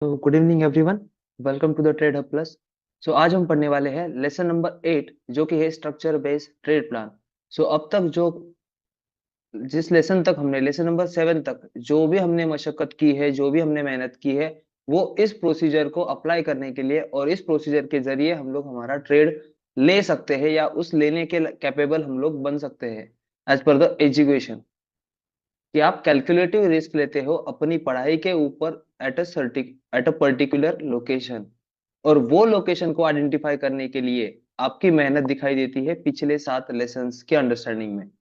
तो good evening everyone. Welcome to the trade hub plus. So आज हम पढ़ने वाले हैं लेसन नंबर 8 जो कि है स्ट्रक्चर बेस्ड ट्रेड प्लान। सो अब तक जो जिस लेसन तक हमने लेसन नंबर 7 तक जो भी हमने मशक्कत की है, जो भी हमने मेहनत की है, वो इस प्रोसीजर को अप्लाई करने के लिए और इस प्रोसीजर के जरिए हम लोग हमारा ट्रेड ले सकते हैं या उस लेने के कैपेबल हम लोग बन सकते हैं एज पर द एजुकेशन। कि आप कैलकुलेटिव रिस्क लेते हो अपनी पढ़ाई के ऊपर एट अ पर्टिकुलर लोकेशन, और वो लोकेशन को आइडेंटिफाई करने के लिए आपकी मेहनत दिखाई देती है पिछले 7 लेसन्स के अंडरस्टैंडिंग में।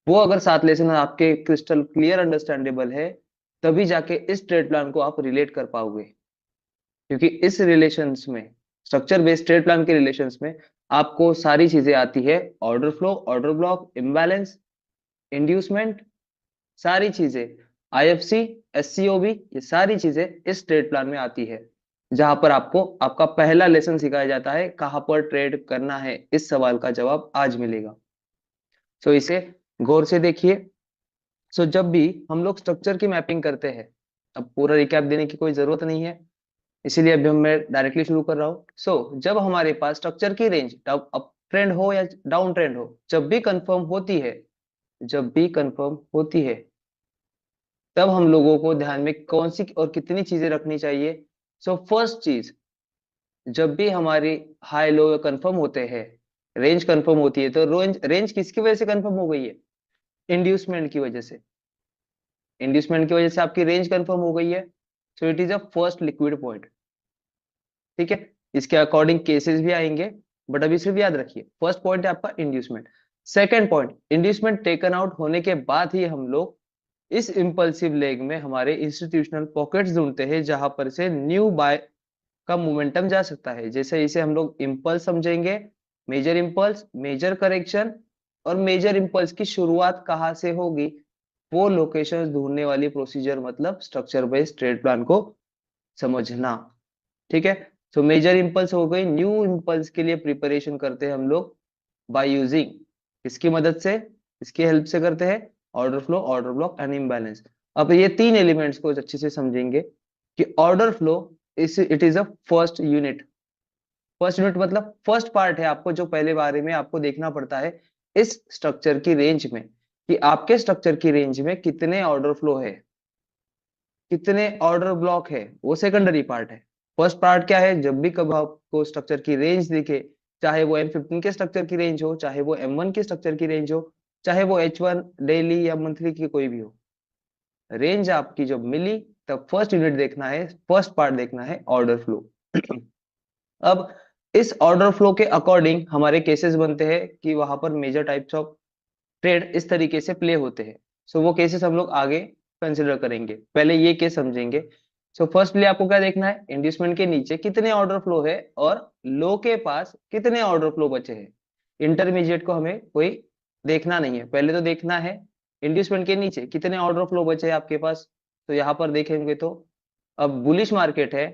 वो अगर 7 लेसन आपके क्रिस्टल क्लियर अंडरस्टैंडेबल है, तभी जाके इस ट्रेड प्लान को आप रिलेट कर पाओगे। क्योंकि इस रिलेशंस में, स्ट्रक्चर बेस्ड ट्रेड प्लान के रिलेशंस में, आपको सारी चीजें आती है। Order flow, order block, imbalance, inducement, सारी चीजें, आईएफसी, एससीओबी, ये सारी चीजें इस ट्रेड प्लान में आती है। जहां पर आपको आपका पहला लेसन सिखाया जाता है कहां पर ट्रेड करना है, इस सवाल का जवाब आज मिलेगा। सो इसे गौर से देखिए। सो जब भी हम लोग स्ट्रक्चर की मैपिंग करते हैं, अब पूरा रिकैप देने की कोई जरूरत नहीं है, इसीलिए अभी मैं डायरेक्टली शुरू कर रहा हूँ। जब हमारे पास स्ट्रक्चर की रेंज अप ट्रेंड हो या डाउन ट्रेंड हो, जब भी कंफर्म होती है, तब हम लोगों को ध्यान में कौन सी और कितनी चीजें रखनी चाहिए। फर्स्ट चीज, जब भी हमारी हाई लो कंफर्म होते हैं, रेंज कंफर्म होती है, तो रेंज रेंज किसकी वजह से कंफर्म हो गई है? इंड्यूसमेंट की वजह से। इंड्यूसमेंट की वजह से आपकी रेंज कंफर्म हो गई है। So it is a first liquid point. ठीक है, इसके अकॉर्डिंग केसेस भी आएंगे, बट अभी सिर्फ याद रखिए फर्स्ट पॉइंट है आपका inducement. Second point, inducement taken out होने के बाद ही हम लोग इस इंपल्सिव लेग में हमारे इंस्टीट्यूशनल पॉकेट्स ढूंढते हैं, जहां पर से न्यू बाय का मोमेंटम जा सकता है। जैसे इसे हम लोग इंपल्स समझेंगे, मेजर इंपल्स, मेजर करेक्शन, और मेजर इंपल्स की शुरुआत कहाँ से होगी, वो लोकेशंस ढूंढने वाली प्रोसीजर, मतलब स्ट्रक्चर बेस्ड ट्रेड प्लान को समझना। ठीक है। मेजर इंपल्स हो गई, न्यू इंपल्स के लिए प्रिपरेशन करते हैं हम लोग बाय यूजिंग, इसकी मदद से, इसकी हेल्प से करते हैं order flow, order block and imbalance. अब ये तीन एलिमेंट्स को अच्छे से समझेंगे कि ऑर्डर फ्लो इस it is a first unit. First unit मतलब फर्स्ट पार्ट है, आपको जो पहले बारे में आपको देखना पड़ता है इस स्ट्रक्चर की रेंज में, कि आपके स्ट्रक्चर की रेंज में कितने ऑर्डर फ्लो है, कितने ऑर्डर ब्लॉक है, वो सेकेंडरी पार्ट है। फर्स्ट पार्ट क्या है? जब भी कभी आपको स्ट्रक्चर की रेंज दिखे, चाहे वो M15 के स्ट्रक्चर की रेंज हो, चाहे वो M1 के स्ट्रक्चर की रेंज हो, चाहे वो H1 डेली या मंथली की कोई भी हो, रेंज आपकी जब मिली, तब फर्स्ट यूनिट देखना है, फर्स्ट पार्ट देखना है ऑर्डर फ्लो। अब इस ऑर्डर फ्लो के अकॉर्डिंग हमारे केसेस बनते हैं कि वहां पर मेजर टाइप्स ऑफ ट्रेड इस तरीके से प्ले होते हैं। वो केसेस हम लोग आगे कंसिडर करेंगे, पहले ये केस समझेंगे। फर्स्टली आपको क्या देखना है? इंड्यूसमेंट के नीचे कितने ऑर्डर फ्लो है और लो के पास कितने ऑर्डर फ्लो बचे हैं। इंटरमीडिएट को हमें कोई देखना नहीं है, पहले तो देखना है इंड्यूसमेंट के नीचे कितने ऑर्डर फ्लो बचे हैं आपके पास। तो यहाँ पर देखेंगे तो अब बुलिश मार्केट है,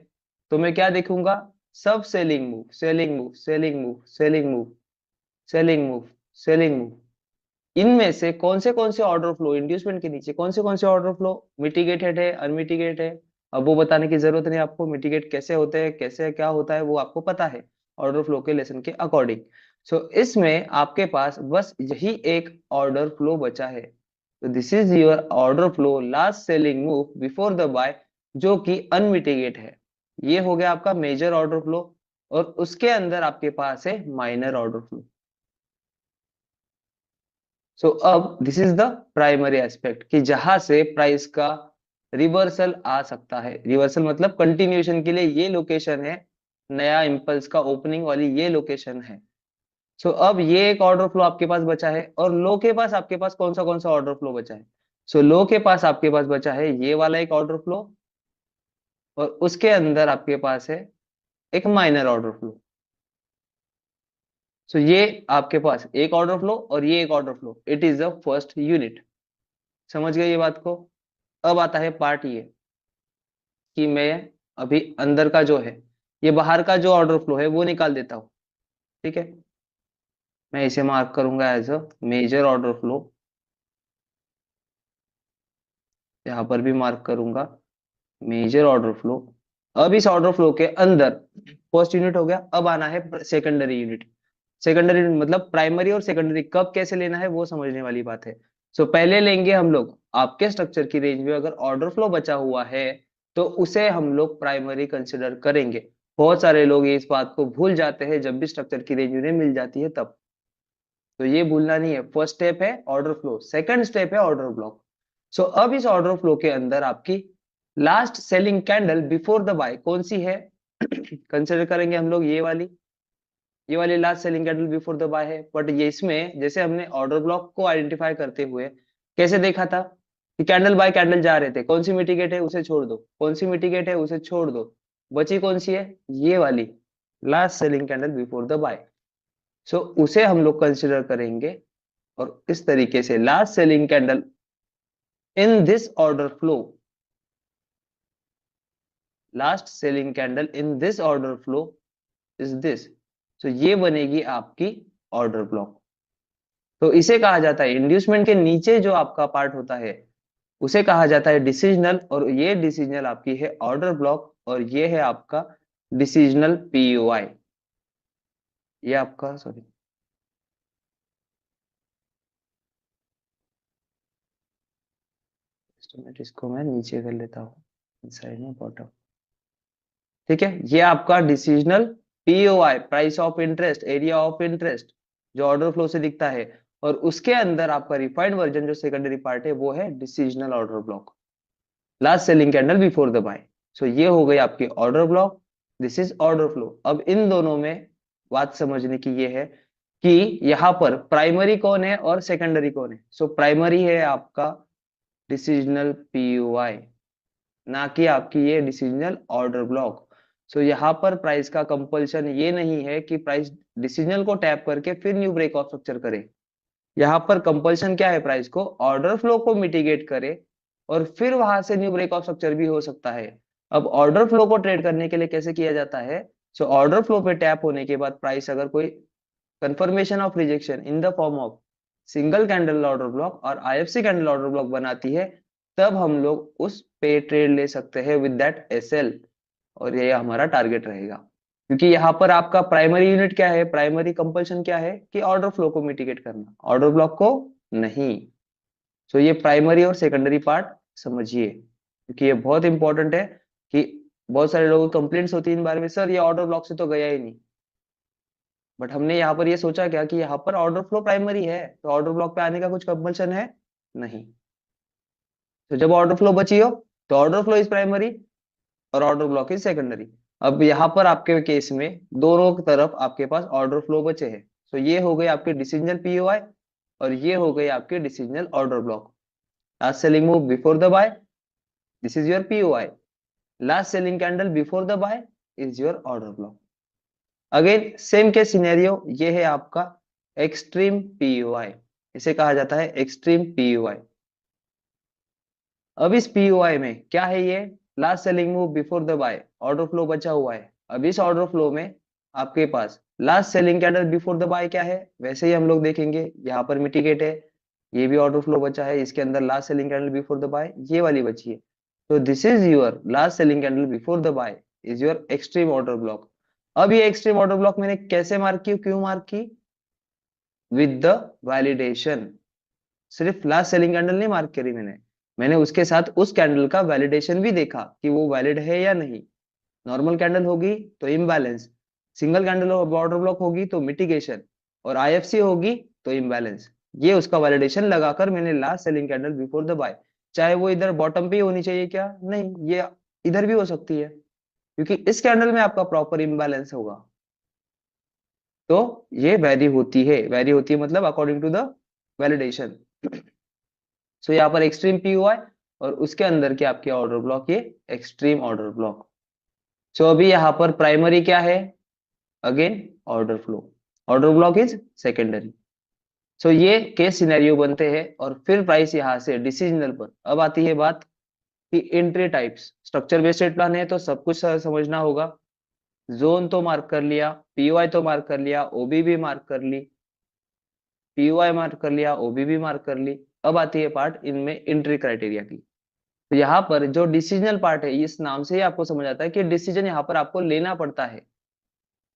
तो मैं क्या देखूंगा? सब selling move, selling move, selling move, selling move, selling move, selling move. इनमें से कौन से ऑर्डर फ्लो इंड्यूसमेंट के नीचे, कौन से ऑर्डर फ्लो मिटिगेटेड है, अनमिटिगेट है? अब वो बताने की जरूरत नहीं आपको, मिटिगेट कैसे होते हैं, कैसे क्या होता है, वो आपको पता है ऑर्डर फ्लो के लेसन के अकॉर्डिंग। इसमें आपके पास बस यही एक ऑर्डर फ्लो बचा है। तो this is your order flow, last selling move before the buy, जो कि अनमिटिगेट है। ये हो गया आपका मेजर ऑर्डर फ्लो, और उसके अंदर आपके पास है माइनर ऑर्डर फ्लो। अब this is the primary aspect, कि जहां से प्राइस का रिवर्सल आ सकता है। रिवर्सल मतलब कंटिन्यूएशन के लिए ये लोकेशन है, नया इंपल्स का ओपनिंग वाली ये लोकेशन है। अब ये एक ऑर्डर फ्लो आपके पास बचा है, और लो के पास आपके पास कौन सा ऑर्डर फ्लो बचा है? लो के पास आपके पास बचा है ये वाला एक ऑर्डर फ्लो, और उसके अंदर आपके पास है एक माइनर ऑर्डर फ्लो। ये आपके पास एक ऑर्डर फ्लो और ये एक order flow, it is the first unit. समझ गए ये बात को? अब आता है पार्ट ये, कि मैं अभी अंदर का जो है, ये बाहर का जो ऑर्डर फ्लो है वो निकाल देता हूं। ठीक है, मैं इसे मार्क करूंगा as a major order flow, यहां पर भी मार्क करूंगा मेजर ऑर्डर फ्लो। अब इस ऑर्डर फ्लो के अंदर फर्स्ट यूनिट हो गया, अब आना है सेकेंडरी यूनिट। सेकेंडरी यूनिट मतलब प्राइमरी और सेकेंडरी कब कैसे लेना है वो समझने वाली बात है। सो पहले लेंगे हम लोग आपके स्ट्रक्चर की रेंज में अगर ऑर्डर फ्लो बचा हुआ है तो उसे हम लोग प्राइमरी कंसिडर करेंगे। बहुत सारे लोग इस बात को भूल जाते हैं जब भी स्ट्रक्चर की रेंज उन्हें मिल जाती है तब। तो ये भूलना नहीं है, फर्स्ट स्टेप है ऑर्डर फ्लो, सेकंड स्टेप है ऑर्डर ब्लॉक। सो अब इस ऑर्डर फ्लो के अंदर आपकी last selling candle before the buy कौन सी है कंसिडर करेंगे हम लोग, ये वाली last selling candle before the buy है। बट ये इसमें जैसे हमने ऑर्डर ब्लॉक को आइडेंटिफाई करते हुए कैसे देखा था कि कैंडल बाय कैंडल जा रहे थे, कौन सी मिटिगेट है उसे छोड़ दो, कौन सी मिटिगेट है उसे छोड़ दो, बची कौन सी है, ये वाली last selling candle before the buy. So उसे हम लोग कंसिडर करेंगे और इस तरीके से last selling candle in this order flow, last selling candle in this order flow is this. तो ये बनेगी आपकी ऑर्डर ब्लॉक। तो इसे कहा जाता है इंड्यूसमेंट के नीचे जो आपका पार्ट होता है उसे कहा जाता है डिसीजनल, और ये डिसीजनल आपकी है ऑर्डर ब्लॉक, और ये है आपका डिसीजनल पीओआई। ये आपका सॉरी इसको मैं नीचे कर लेता हूँ साइड में बॉटम। ठीक है, ये आपका decisional POI, price of interest, area of interest, जो ऑर्डर फ्लो से दिखता है। और उसके अंदर आपका रिफाइंड वर्जन जो सेकेंडरी पार्ट है वो है decisional order block, last selling candle before the buy. So ये हो गई आपकी order block, this is order flow. अब इन दोनों में बात समझने की ये है कि यहाँ पर प्राइमरी कौन है और सेकेंडरी कौन है। सो प्राइमरी है आपका डिसीजनल पीओआई, ना कि आपकी ये डिसीजनल ऑर्डर ब्लॉक। सो यहाँ पर प्राइस का कंपल्शन ये नहीं है कि प्राइस डिसीजनल को टैप करके फिर न्यू ब्रेक ऑफ स्ट्रक्चर करे। यहाँ पर कंपल्शन क्या है, प्राइस को ऑर्डर फ्लो को मिटिगेट करे और फिर वहां से न्यू ब्रेक ऑफ स्ट्रक्चर भी हो सकता है। अब ऑर्डर फ्लो को ट्रेड करने के लिए कैसे किया जाता है। सो ऑर्डर फ्लो पे टैप होने के बाद प्राइस अगर कोई confirmation of rejection in the form of single candle order block और आईएफसी कैंडल ऑर्डर ब्लॉक बनाती है तब हम लोग उस पे ट्रेड ले सकते हैं विद दैट एसएल, और ये हमारा टारगेट रहेगा। क्योंकि यहाँ पर आपका प्राइमरी यूनिट क्या है, प्राइमरी कंपल्शन क्या है कि ऑर्डर फ्लो को मिटिगेट करना, ऑर्डर ब्लॉक को नहीं। सो ये प्राइमरी और सेकेंडरी पार्ट समझिए, क्योंकि ये बहुत इंपॉर्टेंट है कि बहुत सारे लोगों को कंप्लेंट्स होती है इन बारे में, सर ये ऑर्डर ब्लॉक से तो गया ही नहीं। बट हमने यहाँ पर ये सोचा क्या कि यहाँ पर ऑर्डर फ्लो प्राइमरी है तो ऑर्डर ब्लॉक पे आने का कुछ कंपल्शन है नहीं। तो जब ऑर्डर फ्लो बची हो तो ऑर्डर फ्लो इज प्राइमरी और ऑर्डर ब्लॉक इज सेकेंडरी। अब यहाँ पर आपके केस में दोनों की तरफ आपके पास ऑर्डर फ्लो बचे हैं। तो ये हो गई आपकी डिसीजनल पीओआई और ये हो गई आपकी decisional order block. Last selling move before the buy, this is your POI. Last selling candle before the buy is your order block. Again same के सिनेरियो, ये है आपका एक्सट्रीम पीओआई, इसे कहा जाता है एक्सट्रीम पीओआई। अब इस पीओआई में क्या है, ये last selling move before the buy, order flow बचा हुआ है। अब इस ऑर्डर फ्लो में आपके पास last selling candle before the buy क्या है, वैसे ही हम लोग देखेंगे यहाँ पर मिटिगेट है, ये भी ऑर्डर फ्लो बचा है, इसके अंदर last selling candle before the buy ये वाली बची है। तो this is your last selling candle before the buy is your extreme order block. अब ये एक्सट्रीम ऑर्डर ब्लॉक मैंने कैसे मार्क की, क्यों मार्क की, विद द वैलिडेशन। सिर्फ लास्ट सेलिंग कैंडल नहीं मार्क करी मैंने, मैंने उसके साथ उस कैंडल का वैलिडेशन भी देखा कि वो वैलिड है या नहीं। नॉर्मल कैंडल होगी तो imbalance, single candle order block होगी तो मिटिगेशन, और आईएफसी होगी तो इम्बैलेंस। ये उसका वैलिडेशन लगाकर मैंने last selling candle before the buy, चाहे वो इधर बॉटम पे ही होनी चाहिए क्या, नहीं, ये इधर भी हो सकती है क्योंकि इस कैंडल में आपका प्रॉपर इम्बैलेंस होगा। तो ये वेरी होती है मतलब अकॉर्डिंग टू द वैलिडेशन। सो यहाँ पर एक्सट्रीम पी हुआ है और उसके अंदर के आपके ऑर्डर ब्लॉक ये एक्सट्रीम ऑर्डर ब्लॉक। सो अभी यहाँ पर प्राइमरी क्या है, again order flow, order block is secondary. So ये केस सिनेरियो बनते हैं और फिर प्राइस यहाँ से डिसीजनल पर। अब आती है बात कि entry types, structure based rate plan है तो सब कुछ समझना होगा। जोन तो मार्क कर लिया, पीओआई तो मार्क कर लिया, ओबी भी मार्क कर ली, पीओआई मार्क कर लिया, ओबी भी मार्क कर ली। अब आती है पार्ट इनमें एंट्री क्राइटेरिया की। तो यहाँ पर जो डिसीजनल पार्ट है, इस नाम से ही आपको समझ आता है कि डिसीजन यहाँ पर आपको लेना पड़ता है।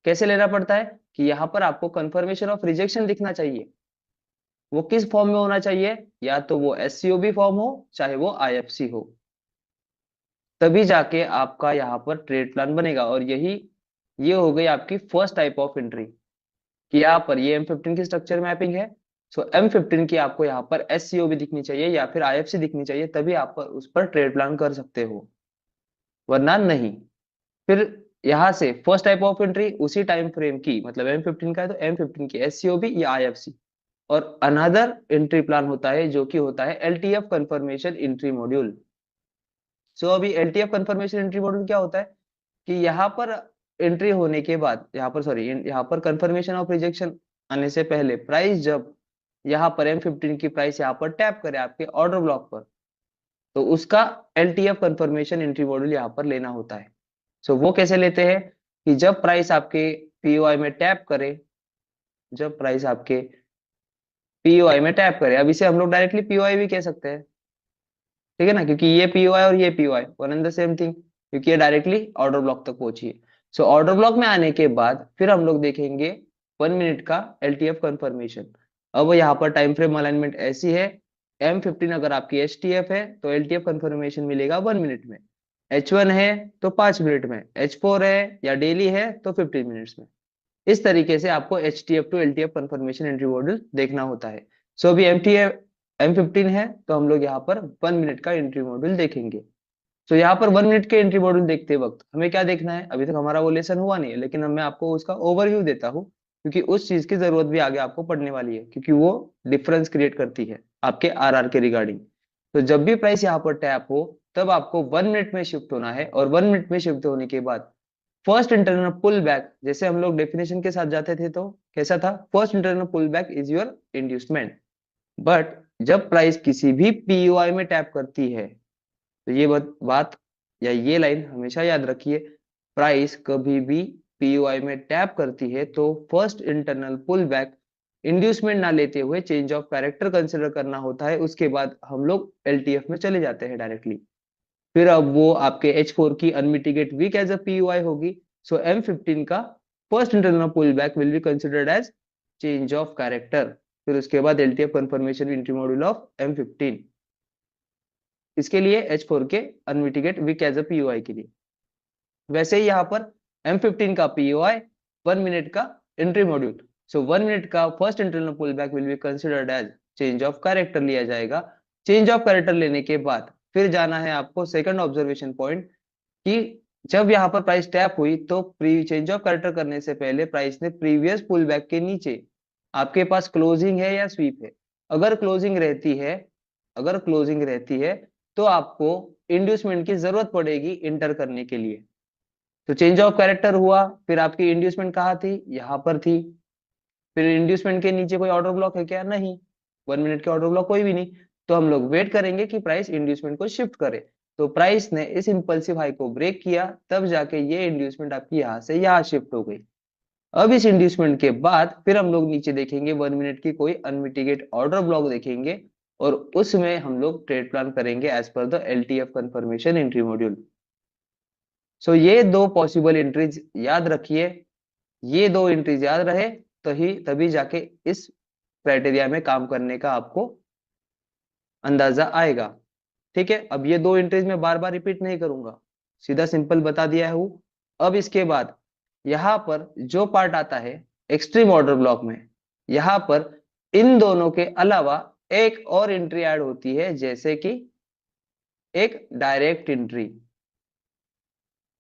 कैसे लेना पड़ता है कि यहाँ पर आपको कंफर्मेशन ऑफ रिजेक्शन दिखना चाहिए। वो किस फॉर्म में होना चाहिए, या तो वो एससीओबी फॉर्म हो चाहे वो आईएफसी हो, तभी जाके आपका यहाँ पर ट्रेड प्लान बनेगा। और ये हो गई आपकी फर्स्ट टाइप ऑफ एंट्री कि यहाँ पर ये M15 की स्ट्रक्चर मैपिंग है। सो M15 की आपको यहाँ पर एससीओबी दिखनी चाहिए या फिर आईएफसी दिखनी चाहिए, तभी आप उस पर ट्रेड प्लान कर सकते हो, वरना नहीं। फिर यहाँ से फर्स्ट टाइप ऑफ एंट्री उसी टाइम फ्रेम की, मतलब M15 का है तो M15 की एससीओबी या आईएफसी। और अनदर एंट्री प्लान होता है जो कि होता है एलटीएफ कंफर्मेशन एंट्री मॉड्यूल। सो अभी एलटीएफ कंफर्मेशन एंट्री मॉड्यूल क्या होता है कि यहाँ पर एंट्री होने के बाद, यहाँ पर सॉरी, यहाँ पर कंफर्मेशन ऑफ रिजेक्शन आने से पहले प्राइस जब यहाँ पर M15 की प्राइस यहाँ पर टैप करे आपके ऑर्डर ब्लॉक पर, तो उसका एलटीएफ कंफर्मेशन एंट्री मॉड्यूल यहाँ पर लेना होता है। सो वो कैसे लेते हैं कि जब प्राइस आपके पीओआई में टैप करे, जब प्राइस आपके पीओआई में टैप करे, अब इसे हम लोग डायरेक्टली पीओआई भी कह सकते हैं, ठीक है ना, क्योंकि ये पीओआई और ये POI one and the same thing, क्योंकि ये डायरेक्टली ऑर्डर ब्लॉक तक पहुंची है। सो ऑर्डर ब्लॉक में आने के बाद फिर हम लोग देखेंगे 1 मिनट का एलटीएफ कंफर्मेशन। अब यहाँ पर टाइम फ्रेम अलाइनमेंट ऐसी है, M15 अगर आपकी एचटीएफ है तो एलटीएफ कंफर्मेशन मिलेगा 1 मिनट में, H1 है तो 5 मिनट में, H4 है या डेली है तो 15 मिनट्स में। इस तरीके से आपको एचटीएफ to LTF confirmation entry module देखना होता है। सो अभी एमटीएफ M15 है तो हम लोग यहाँ पर 1 मिनट का एंट्री मॉड्यूल देखेंगे। तो यहाँ पर 1 मिनट के एंट्री मॉड्यूल देखते वक्त हमें क्या देखना है, अभी तक हमारा वो लेसन हुआ नहीं है, लेकिन अब मैं आपको उसका ओवरव्यू देता हूँ, क्योंकि उस चीज की जरूरत भी आगे आपको पड़ने वाली है, क्योंकि वो डिफरेंस क्रिएट करती है आपके आरआर के रिगार्डिंग। तो जब भी प्राइस यहाँ पर टैप हो तब आपको 1 मिनट में शिफ्ट होना है, और 1 मिनट में शिफ्ट होने के बाद फर्स्ट इंटरनल पुल बैक, जैसे हम लोग डेफिनेशन के साथ जाते थे तो कैसा था, first internal pull back is your inducement. But जब प्राइस किसी भी पीओआई में टैप करती है, तो ये बात या ये लाइन हमेशा याद रखिए, प्राइस कभी भी पीओआई में टैप करती है तो first internal pull back inducement ना लेते हुए चेंज ऑफ कैरेक्टर कंसिडर करना होता है, उसके बाद हम लोग एलटीएफ में चले जाते हैं डायरेक्टली। फिर अब वो आपके H4 की unmitigated week as a POI होगी। सो M15 का first internal pull back will be considered as change of character. फिर उसके बाद LTF confirmation entry module of M15, इसके लिए H4 के unmitigated week as a POI के लिए। वैसे ही यहाँ पर M15 का पीयूआई 1 मिनट का एंट्री मॉड्यूल। सो 1 मिनट का first internal pull back will be considered as change of character लिया जाएगा। चेंज ऑफ कैरेक्टर लेने के बाद फिर जाना है आपको सेकंड ऑब्जर्वेशन पॉइंट कि जब यहाँ पर प्राइस टैप हुई तो प्री चेंज ऑफ कैरेक्टर करने से पहले प्राइस ने प्रीवियस पुल बैक के नीचे आपके पास क्लोजिंग है या स्वीप है। अगर क्लोजिंग रहती है, अगर क्लोजिंग रहती है तो आपको इंड्यूसमेंट की जरूरत पड़ेगी इंटर करने के लिए। तो चेंज ऑफ कैरेक्टर हुआ, फिर आपकी इंड्यूसमेंट कहाँ थी, यहाँ पर थी। फिर इंड्यूसमेंट के नीचे कोई ऑर्डर ब्लॉक है क्या, नहीं, 1 मिनट के ऑर्डर ब्लॉक कोई भी नहीं। तो हम लोग वेट करेंगे कि प्राइस इंड्यूसमेंट को शिफ्ट करे। तो प्राइस ने इस इंपल्सिव हाई को ब्रेक किया, तब जाके ये इंड्यूसमेंट आपकी यहाँ से यहाँ शिफ्ट हो गई। अब इस इंड्यूसमेंट के बाद फिर हम लोग नीचे देखेंगे 1 मिनट की कोई अनमिटिगेट ऑर्डर ब्लॉक देखेंगे, और उसमें हम लोग ट्रेड प्लान करेंगे as per the LTF confirmation entry module. So ये दो पॉसिबल एंट्रीज याद रखिए, ये दो एंट्रीज याद रहे तो ही तभी जाके इस क्राइटेरिया में काम करने का आपको अंदाजा आएगा। ठीक है, अब ये दो एंट्रीज में बार बार रिपीट नहीं करूंगा, सीधा सिंपल बता दिया हूं। अब इसके बाद यहां पर जो पार्ट आता है एक्सट्रीम ऑर्डर ब्लॉक में, यहां पर इन दोनों के अलावा एक और एंट्री ऐड होती है, जैसे कि एक डायरेक्ट एंट्री,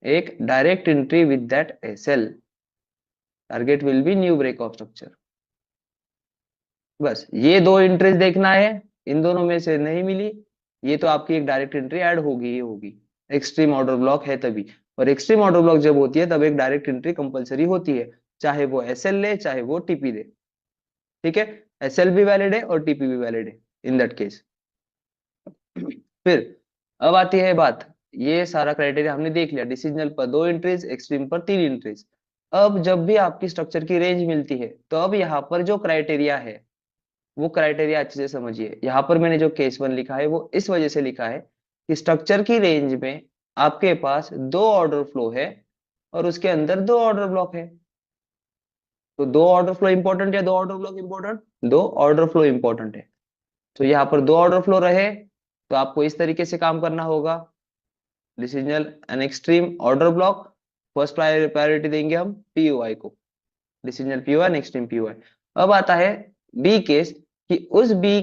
एक direct entry with that SL, target will be new break of structure. बस ये दो एंट्रीज देखना है, इन दोनों में से नहीं मिली, ये तो आपकी एक डायरेक्ट एंट्री ऐड होगी ही होगी, एक्सट्रीम ऑर्डर ब्लॉक है तभी। और एक्सट्रीम ऑर्डर ब्लॉक जब होती है तब एक डायरेक्ट एंट्री कंपलसरी होती है, चाहे वो एसएल ले चाहे वो टीपी दे। ठीक है, एसएल भी वैलिड है और टीपी भी वैलिड है इन दैट केस। फिर अब आती है बात, ये सारा क्राइटेरिया हमने देख लिया, डिसीजनल पर 2 एंट्रीज, एक्सट्रीम पर 3 एंट्रीज। अब जब भी आपकी स्ट्रक्चर की रेंज मिलती है तो अब यहाँ पर जो क्राइटेरिया है वो क्राइटेरिया अच्छे से समझिए। यहाँ पर मैंने जो केस 1 लिखा है वो इस वजह से लिखा है कि स्ट्रक्चर की रेंज में आपके पास दो ऑर्डर फ्लो है और उसके अंदर दो ऑर्डर ब्लॉक है। तो दो ऑर्डर फ्लो इंपॉर्टेंट या दो ऑर्डर ब्लॉक इंपॉर्टेंट? दो ऑर्डर फ्लो इंपॉर्टेंट है। तो यहाँ पर दो ऑर्डर फ्लो रहे तो आपको इस तरीके से काम करना होगा। Decisional and extreme order block, first priority देंगे हम पीओआई को, decisional POI and extreme POI. अब आता है बी केस, कि उस बी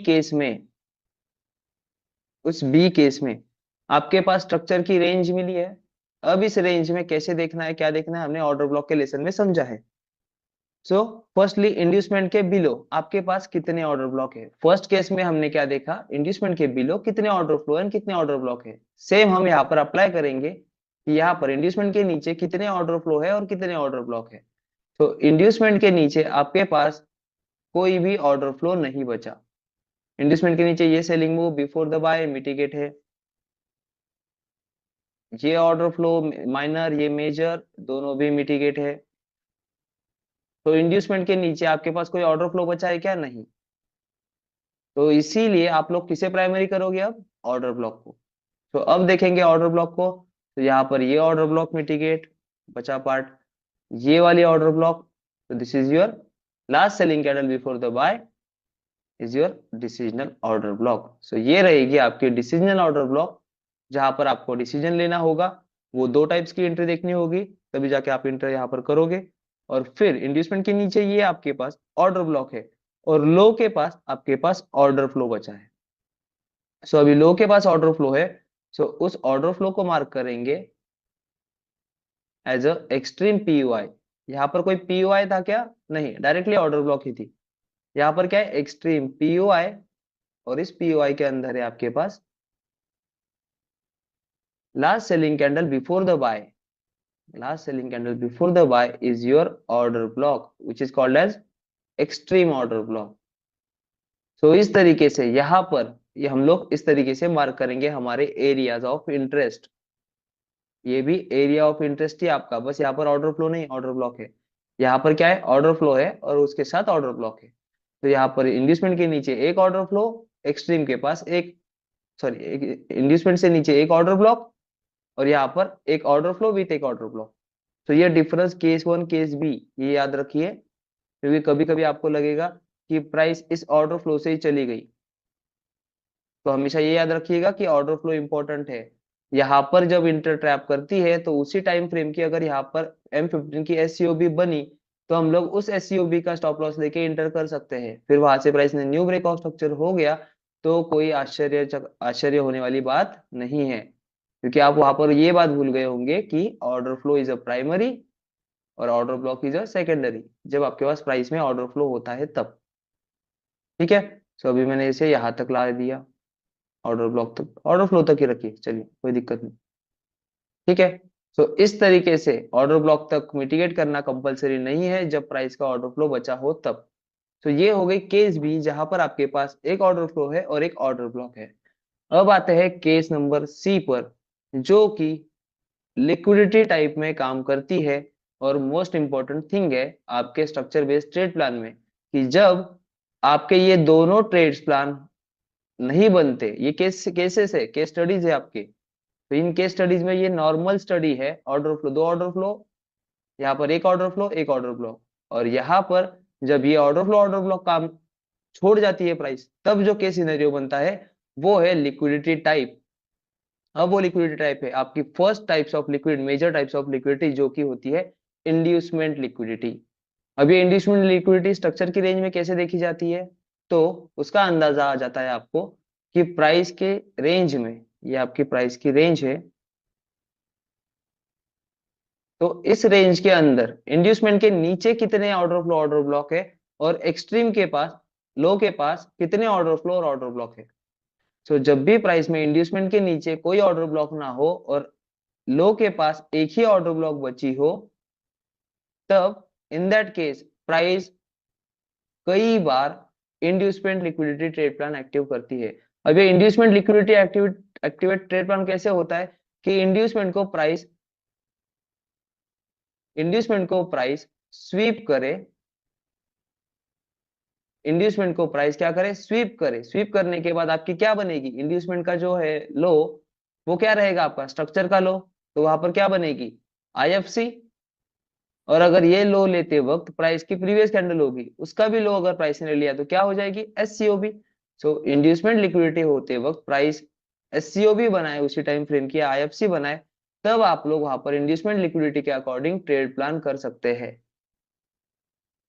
केस में आपके पास स्ट्रक्चर की रेंज मिली है। अब इस रेंज में कैसे देखना है, क्या देखना है, हमने ऑर्डर ब्लॉक के लेसन में समझा है। सो फर्स्टली इंड्यूसमेंट के बिलो आपके पास कितने ऑर्डर ब्लॉक है। फर्स्ट केस में हमने क्या देखा, इंड्यूसमेंट के बिलो कितने ऑर्डर फ्लो एंड कितने ऑर्डर ब्लॉक है। सेम हम यहाँ पर अप्लाई करेंगे कि यहाँ पर इंड्यूसमेंट के नीचे कितने ऑर्डर फ्लो है और कितने ऑर्डर ब्लॉक है। तो इंड्यूसमेंट के नीचे आपके पास कोई भी ऑर्डर फ्लो नहीं बचा। इंड्यूसमेंट के नीचे ये selling move before the buy mitigate है, ये ऑर्डर फ्लो माइनर ये मेजर दोनों भी मिटिगेट है। तो इंड्यूसमेंट के नीचे आपके पास कोई ऑर्डर फ्लो बचा है क्या? नहीं। तो इसीलिए आप लोग किसे प्राइमरी करोगे अब? ऑर्डर ब्लॉक को। तो अब देखेंगे ऑर्डर ब्लॉक को, तो यहाँ पर ये ऑर्डर ब्लॉक मिटिगेट, बचा पार्ट ये वाली ऑर्डर ब्लॉक। तो this is your last selling candle before the buy is your decisional order block. So ये रहेगी आपकी डिसीजनल ऑर्डर ब्लॉक, जहां पर आपको डिसीजन लेना होगा। वो दो टाइप्स की एंट्री देखनी होगी, तभी जाके आप एंट्री यहाँ पर करोगे। और फिर इंड्यूसमेंट के नीचे ये आपके पास ऑर्डर ब्लॉक है और लो के पास आपके पास ऑर्डर फ्लो बचा है। सो अभी लो के पास ऑर्डर फ्लो है, सो उस ऑर्डर फ्लो को मार्क करेंगे एज अ एक्सट्रीम पीयूआई। यहाँ पर कोई पीयूआई था क्या? नहीं, डायरेक्टली ऑर्डर ब्लॉक ही थी। यहाँ पर क्या है? Extreme POI. और इस पीओआई के अंदर है आपके पास last selling candle before the buy. Last selling candle before the buy is your order block which is called as extreme order block. So इस तरीके से यहाँ पर ये हम लोग इस तरीके से मार्क करेंगे हमारे एरियाज ऑफ इंटरेस्ट। ये भी एरिया ऑफ इंटरेस्ट ही आपका, बस यहाँ पर ऑर्डर फ्लो नहीं ऑर्डर ब्लॉक है। यहाँ पर क्या है? ऑर्डर फ्लो है और उसके साथ ऑर्डर ब्लॉक है। तो यहाँ पर इंड्यूसमेंट के नीचे एक ऑर्डर फ्लो, एक्सट्रीम के पास एक, सॉरी, इंड्यूसमेंट से नीचे एक ऑर्डर ब्लॉक और यहाँ पर एक ऑर्डर फ्लो विथ एक ऑर्डर ब्लॉक। तो ये difference case one case B, ये याद रखिए, क्योंकि कभी कभी आपको लगेगा कि प्राइस इस ऑर्डर फ्लो से ही चली गई। तो हमेशा ये याद रखिएगा कि ऑर्डर फ्लो इंपॉर्टेंट है। यहाँ पर जब इंटर ट्रैप करती है तो उसी टाइम फ्रेम की अगर यहाँ पर M15 की एससीओबी बनी तो हम लोग उस एससीओबी का स्टॉप लॉस लेके इंटर कर सकते हैं। फिर वहां से प्राइस ने न्यू ब्रेकआउट स्ट्रक्चर हो गया तो कोई आश्चर्य होने वाली बात नहीं है, क्योंकि आप वहां पर ये बात भूल गए होंगे कि order flow is a primary और order block is a secondary, जब आपके पास प्राइस में ऑर्डर फ्लो होता है तब। ठीक है। सो अभी मैंने इसे यहाँ तक ला दिया, ऑर्डर ब्लॉक तक, ऑर्डर फ्लो तक ही रखिए, चलिए कोई दिक्कत नहीं। ठीक है। सो इस तरीके से ऑर्डर ब्लॉक तक मिटिगेट करना कंपलसरी नहीं है, जब प्राइस का ऑर्डर फ्लो बचा हो तब। तो ये हो गई केस बी, जहां पर आपके पास एक ऑर्डर फ्लो है और एक ऑर्डर ब्लॉक है। अब आते हैं केस नंबर सी पर, जो कि लिक्विडिटी टाइप में काम करती है और मोस्ट इंपॉर्टेंट थिंग है आपके स्ट्रक्चर बेस्ड ट्रेड प्लान में, कि जब आपके ये दोनों ट्रेड्स प्लान नहीं बनते, ये केसेस है, केस स्टडीज है आपके। तो इन केस स्टडीज में ये नॉर्मल स्टडी है, ऑर्डर फ्लो दो ऑर्डर फ्लो, यहाँ पर एक ऑर्डर फ्लो एक ऑर्डर ब्लॉक, और यहाँ पर जब ये ऑर्डर ब्लॉक काम छोड़ जाती है प्राइस, तब जो केस सिनेरियो बनता है वो है लिक्विडिटी टाइप। अब वो लिक्विडिटी टाइप है आपकी first types of liquid, major types of liquidity, जो की होती है इंड्यूसमेंट लिक्विडिटी। अब ये इंड्यूसमेंट लिक्विडिटी स्ट्रक्चर की रेंज में कैसे देखी जाती है? तो उसका अंदाजा आ जाता है आपको कि प्राइस के रेंज में, ये आपकी प्राइस की रेंज है, तो इस रेंज के अंदर इंड्यूसमेंट के नीचे कितने ऑर्डर फ्लो ऑर्डर ब्लॉक है और एक्सट्रीम के पास, लो के पास कितने ऑर्डर फ्लो और ऑर्डर ब्लॉक है। तो जब भी प्राइस में इंड्यूसमेंट के नीचे कोई ऑर्डर ब्लॉक ना हो और लो के पास एक ही ऑर्डर ब्लॉक बची हो, तब इन दैट केस प्राइस कई बार inducement liquidity trade plan active करती है। अब ये inducement liquidity activate trade plan कैसे होता है कि इंड्यूसमेंट को प्राइस स्वीप करे, इंड्यूसमेंट को प्राइस क्या करे? स्वीप करे। स्वीप करने के बाद आपकी क्या बनेगी? इंड्यूसमेंट का जो है लो वो क्या रहेगा आपका स्ट्रक्चर का लो, तो वहां पर क्या बनेगी आईएफसी। और अगर ये लो लेते वक्त प्राइस की प्रीवियस कैंडल होगी उसका भी लो अगर प्राइस ने लिया तो क्या हो जाएगी एससीओबी। सो इंड्यूसमेंट लिक्विडिटी होते वक्त प्राइस एससीओबी बनाए उसी टाइम फ्रेम की आईएफसी बनाए, तब आप लोग वहां पर इंड्यूसमेंट लिक्विडिटी के अकॉर्डिंग ट्रेड प्लान कर सकते हैं।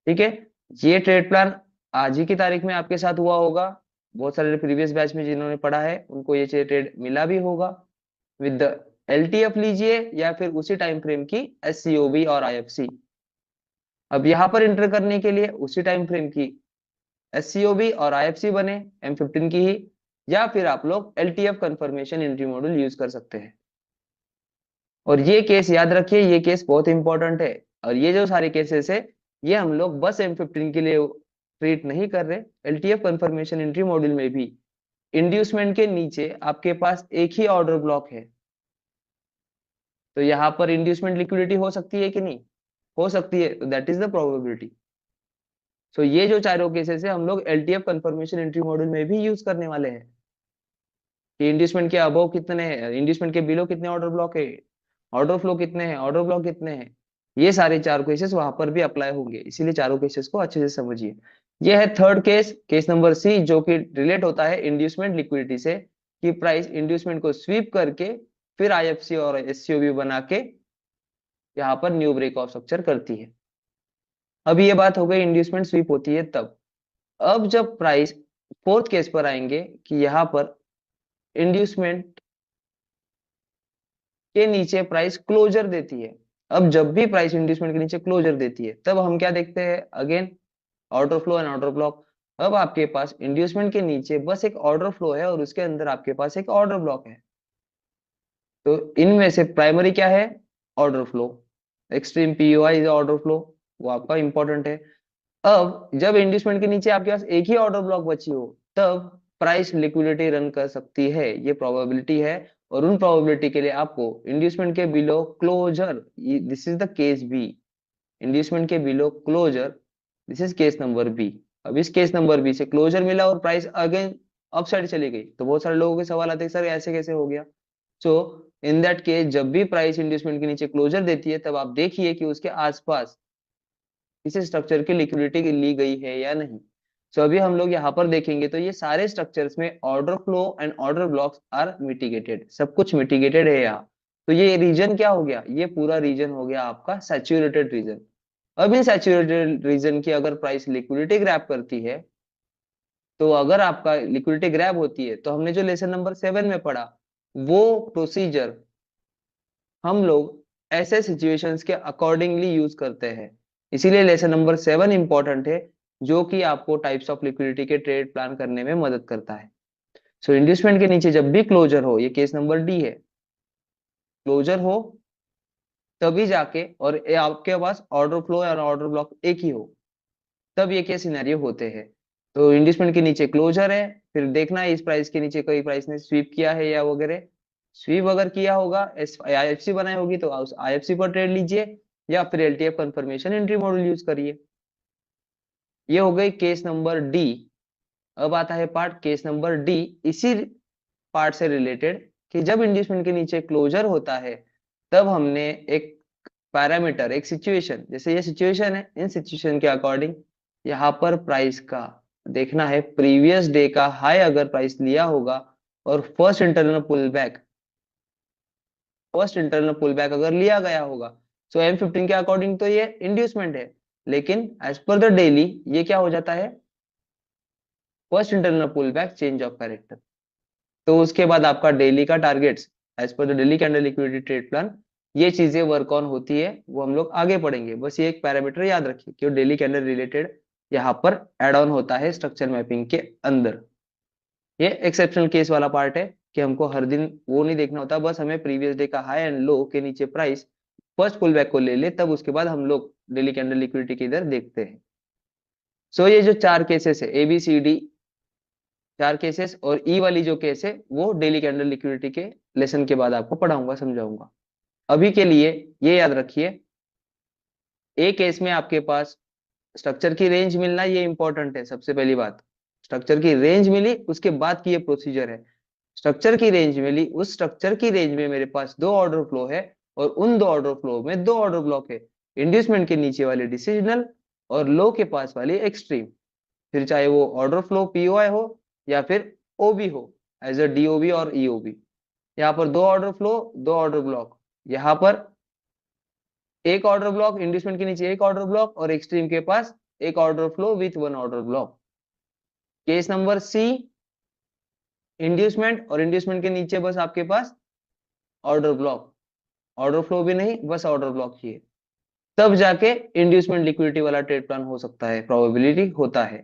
ठीक है, ये ट्रेड प्लान आज ही की तारीख में आपके साथ हुआ होगा। बहुत सारे प्रीवियस बैच में जिन्होंने पढ़ा है उनको ये ट्रेड मिला भी होगा। विद एलटीएफ लीजिए या फिर उसी टाइम फ्रेम की एससीओबी और आईएफसी। अब यहां पर इंटर करने के लिए उसी टाइम फ्रेम की एससीओबी और आईएफसी बने M15 की ही, या फिर आप लोग LTF confirmation entry module use कर सकते हैं। और ये केस याद रखिए, ये केस बहुत इंपॉर्टेंट है। और ये जो सारे केसेस है ये हम लोग बस M15 के लिए ट्रीट नहीं कर रहे, एलटीएफ कंफर्मेशन एंट्री मॉड्यूल में भी इंड्यूसमेंट के नीचे आपके पास एक ही ऑर्डर ब्लॉक है, तो यहाँ पर इंड्यूसमेंट लिक्विडिटी हो सकती है कि नहीं, हो सकती है, तो दैट इज द प्रोबेबिलिटी। सो ये जो चारों केसेस है हम लोग एलटीएफ कंफर्मेशन एंट्री मॉड्यूल में भी यूज करने वाले हैं कि इंड्यूसमेंट के अबव कितने हैं, इंड्यूसमेंट के बिलो कितने ऑर्डर ब्लॉक है, ऑर्डर फ्लो कितने हैं, ऑर्डर ब्लॉक कितने हैं। ये सारे चार केसेस वहां पर भी अप्लाई होंगे, इसीलिए चारों केसेस को अच्छे से समझिए। ये है third case, case number C, जो कि रिलेट होता है इंड्यूसमेंट लिक्विडिटी से, कि प्राइस इंड्यूसमेंट को स्वीप करके फिर आईएफसी और एससीओबी बना के यहाँ पर न्यू ब्रेक ऑफ स्ट्रक्चर करती है। अब ये बात हो गई इंड्यूसमेंट स्वीप होती है तब। अब जब प्राइस फोर्थ केस पर आएंगे कि यहाँ पर इंड्यूसमेंट के नीचे प्राइस क्लोजर देती है। अब जब भी प्राइस इंड्यूसमेंट के नीचे क्लोजर देती है तब हम क्या देखते हैं again order flow and order block. अब आपके पास इंड्यूसमेंट के नीचे बस एक ऑर्डर फ्लो है और उसके अंदर आपके पास एक ऑर्डर ब्लॉक है। तो इनमें से प्राइमरी क्या है order flow, extreme POI is order flow, वो आपका इंपॉर्टेंट है। अब जब इंड्यूसमेंट के नीचे आपके पास एक ही ऑर्डर ब्लॉक बची हो तब प्राइस लिक्विडिटी रन कर सकती है, ये प्रोबेबिलिटी है। और उन प्रोबेबिलिटी के लिए आपको इंड्यूसमेंट के below closure, this is the case B, inducement के below closure, this is case number B. अब इस केस नंबर बी से क्लोजर मिला और प्राइस अगेन अपसाइड चली गई, तो बहुत सारे लोगों के सवाल आते हैं सर ऐसे कैसे हो गया। सो इन दैट केस जब भी प्राइस इंड्यूसमेंट के नीचे क्लोजर देती है तब आप देखिए कि उसके आसपास किसी स्ट्रक्चर की लिक्विडिटी ली गई है या नहीं। सो अभी हम लोग यहाँ पर देखेंगे तो ये सारे स्ट्रक्चर्स में order flow and order blocks are mitigated, सब कुछ मिटिगेटेड है यहाँ। तो ये रीजन क्या हो गया, ये पूरा रीजन हो गया आपका सैचुरेटेड रीजन। अब इन सैचुरेटेड रीजन की अगर प्राइस लिक्विडिटी ग्रैब करती है, तो अगर आपका लिक्विडिटी ग्रैब होती है तो हमने जो लेसन नंबर 7 में पढ़ा वो प्रोसीजर हम लोग ऐसे सिचुएशंस के अकॉर्डिंगली यूज करते हैं। इसीलिए लेसन नंबर 7 इंपॉर्टेंट है, जो कि आपको टाइप्स ऑफ लिक्विडिटी के ट्रेड प्लान करने में मदद करता है। सो इंड्यूसमेंट के नीचे जब भी क्लोजर हो, ये केस नंबर डी है, क्लोजर हो तभी जाके और ये आपके पास ऑर्डर फ्लो और ऑर्डर ब्लॉक एक ही हो, तब ये केस सिनेरियो होते हैं। तो इंड्यूसमेंट के नीचे क्लोजर है, फिर देखना है इस प्राइस के नीचे कोई प्राइस ने स्वीप किया है या वगैरह। स्वीप अगर किया होगा, आईएफसी बनाई होगी तो उस आईएफसी पर ट्रेड लीजिए या फिर LTF confirmation entry module use करिए। ये हो गई केस नंबर डी। अब आता है पार्ट केस नंबर डी, इसी पार्ट से रिलेटेड कि जब इंड्यूसमेंट के नीचे क्लोजर होता है तब हमने एक पैरामीटर, एक सिचुएशन, जैसे ये सिचुएशन है, इन सिचुएशन के अकॉर्डिंग यहाँ पर प्राइस का देखना है प्रीवियस डे का हाई अगर प्राइस लिया होगा और फर्स्ट इंटरनल पुल बैक अगर लिया गया होगा। सो M15 के अकॉर्डिंग तो ये इंड्यूसमेंट है, लेकिन एज पर द डेली ये क्या हो जाता है first internal pull back change of character. तो उसके बाद आपका डेली का targets as per the daily candle liquidity trade plan, ये चीजें वर्क ऑन होती है, वो हम लोग आगे पढ़ेंगे। बस ये एक पैरामीटर याद रखिए कि डेली कैंडल रिलेटेड यहाँ पर एड ऑन होता है स्ट्रक्चर मैपिंग के अंदर। ये एक्सेप्शनल केस वाला पार्ट है कि हमको हर दिन वो नहीं देखना होता, बस हमें प्रीवियस डे का हाई एंड लो के नीचे प्राइस फर्स्ट पुल बैक को ले ले, तब उसके बाद हम लोग डेली कैंडल लिक्विडिटी के इधर देखते हैं। सो ये जो चार केसेस है ABCD, चार केसेस, और ई वाली जो केस है वो डेली कैंडल लिक्विडिटी के लेसन के बाद आपको पढ़ाऊंगा, समझाऊंगा। अभी के लिए ये याद रखिए, एक केस में आपके पास स्ट्रक्चर की रेंज मिलना ये इंपॉर्टेंट है। सबसे पहली बात, स्ट्रक्चर की रेंज मिली उसके बाद की ये प्रोसीजर है। स्ट्रक्चर की रेंज में ली, उस स्ट्रक्चर की रेंज में मेरे पास दो ऑर्डर फ्लो है और उन दो ऑर्डर फ्लो में दो ऑर्डर ब्लॉक है, इंड्यूसमेंट के नीचे वाली डिसीजनल और लो के पास वाली एक्सट्रीम। फिर चाहे वो ऑर्डर फ्लो पीओआई हो या फिर ओबी हो, एज अ डीओबी और ईओबी। यहाँ पर दो ऑर्डर फ्लो, दो ऑर्डर ब्लॉक। यहाँ पर एक ऑर्डर ब्लॉक, इंड्यूसमेंट के नीचे एक ऑर्डर ब्लॉक और एक्सट्रीम के पास एक order flow with one order block. Case number C, inducement और इंड्यूसमेंट के नीचे बस आपके पास ऑर्डर ब्लॉक, ऑर्डर फ्लो भी नहीं, बस ऑर्डर ब्लॉक ही है। तब जाके इंड्यूसमेंट लिक्विडिटी वाला ट्रेड प्लान हो सकता है, प्रोबेबिलिटी होता है।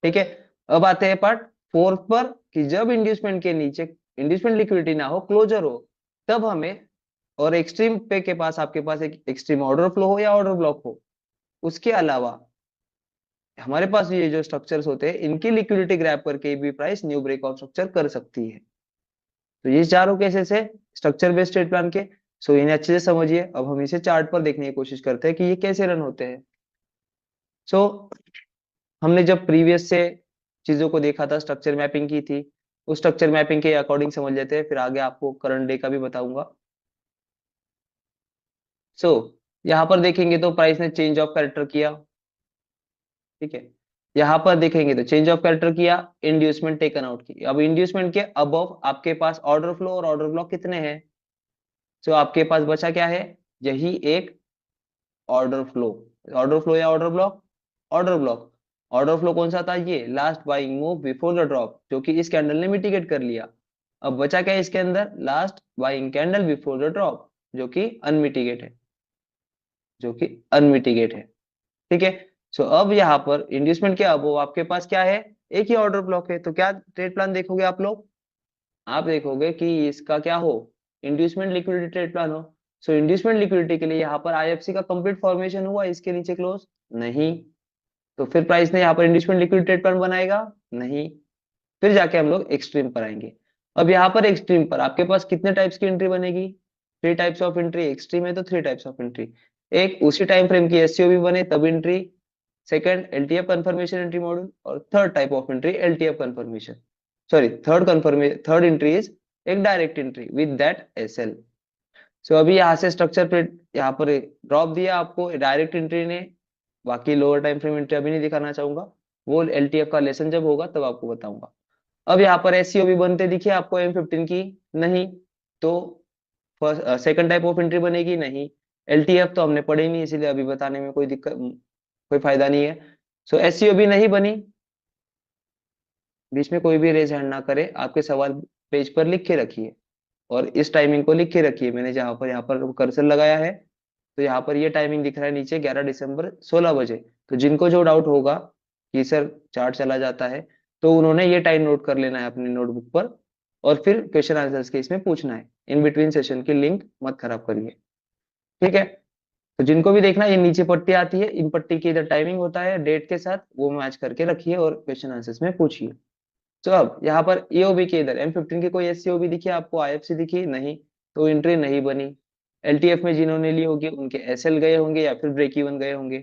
ठीक है। अब आते हैं पार्ट फोर्थ पर, कि जब इंड्यूसमेंट के नीचे इंड्यूसमेंट लिक्विडिटी ना हो, क्लोजर हो, तब हमें, और एक्सट्रीम पे के पास आपके पास एक एक्सट्रीम ऑर्डर फ्लो हो या ऑर्डर ब्लॉक हो, उसके अलावा हमारे पास ये जो स्ट्रक्चर्स होते हैं इनकी लिक्विडिटी ग्रैब करके भी प्राइस न्यू ब्रेकआउट स्ट्रक्चर कर सकती है। तो ये चारों केसेस है स्ट्रक्चर बेस्ड ट्रेड प्लान के। सो इन्हें अच्छे से समझिए। अब हम इसे चार्ट पर देखने की कोशिश करते हैं कि ये कैसे रन होते हैं। सो हमने जब प्रीवियस से चीजों को देखा था, स्ट्रक्चर मैपिंग की थी, उस स्ट्रक्चर मैपिंग के अकॉर्डिंग समझ लेते हैं, फिर आगे आपको करंट डे का भी बताऊंगा। सो यहाँ पर देखेंगे तो प्राइस ने चेंज ऑफ कैरेक्टर किया। ठीक है। यहाँ पर देखेंगे तो चेंज ऑफ कैरेक्टर किया, इंड्यूसमेंट टेकन आउट की। अब इंड्यूसमेंट के अबव आपके पास ऑर्डर फ्लो और ऑर्डर ब्लॉक कितने हैं? सो आपके पास बचा क्या है? यही एक ऑर्डर फ्लो। ऑर्डर फ्लो या order block? Order block. Order flow कौन सा था? ये last buying move before the drop, जो कि इस कैंडल ने मिटिगेट कर लिया। अब बचा क्या है इसके अंदर? Last buying candle before the drop, जो कि अनमिटिगेट है, जो कि अनमिटिगेट है। ठीक है। सो अब यहाँ पर इंड्यूसमेंट के अब आपके पास क्या है? एक ही ऑर्डर ब्लॉक है। तो क्या ट्रेड प्लान देखोगे आप लोग? आप देखोगे कि इसका क्या हो? इंड्यूसमेंट लिक्विडिटी ट्रेड प्लान हो। सो इंड्यूसमेंट लिक्विडिटी के लिए यहाँ पर आईएफसी का कंप्लीट फॉर्मेशन हुआ, इसके नीचे क्लोज नहीं। तो फिर प्राइस ने यहाँ पर इंड्यूसमेंट लिक्विडिटी ट्रेड प्लान बनाएगा? नहीं। फिर जाके हम लोग एक्सट्रीम पर आएंगे। अब यहाँ पर एक्सट्रीम पर आपके पास कितने टाइप्स की एंट्री बनेगी? Three types of entry. Extreme है तो थ्री टाइप्स ऑफ एंट्री। एक उसी टाइम फ्रेम की एससीओ बने तब entry, second LTF confirmation entry module, और third type of entry LTF confirmation, sorry third entry is एक direct entry with that SL. So अभी यहाँ से स्ट्रक्चर पे यहाँ पर ड्रॉप दिया आपको डायरेक्ट एंट्री ने। बाकी लोअर टाइम फ्रेम एंट्री अभी नहीं दिखाना चाहूंगा, वो एलटीएफ का लेसन जब होगा तब आपको बताऊंगा। अब यहाँ पर एससीओ भी बनते दिखे आपको M15 की? नहीं। तो first second type of entry बनेगी? नहीं। एलटीएफ तो हमने पढ़ी नहीं, इसीलिए अभी बताने में कोई दिक्कत, कोई फायदा नहीं है। सो एससीओ भी नहीं बनी। बीच में कोई भी रेज हैंड ना करे, आपके सवाल पेज पर लिख के रखिए और इस टाइमिंग को लिख के रखिए। मैंने जहां पर यहाँ पर कर्सर लगाया है, तो यहाँ पर ये टाइमिंग दिख रहा है नीचे, 11 दिसंबर 16 बजे। तो जिनको जो डाउट होगा कि सर चार्ट चला जाता है, तो उन्होंने ये टाइम नोट कर लेना है अपनी नोटबुक पर और फिर क्वेश्चन आंसर्स के इसमें पूछना है। इन बिटवीन सेशन की लिंक मत खराब करिए। ठीक है। तो जिनको भी देखना, ये नीचे पट्टी आती है, इन पट्टी की इधर टाइमिंग होता है डेट के साथ, वो मैच करके रखिए और क्वेश्चन आंसर्स में पूछिए। तो अब यहाँ पर ईओबी के इधर M15 की कोई एससीओबी दिखी आपको? आईएफसी दिखी? नहीं। तो एंट्री नहीं बनी। एलटीएफ में जिन्होंने ली होगी उनके एसएल गए होंगे या फिर ब्रेक इवन गए होंगे।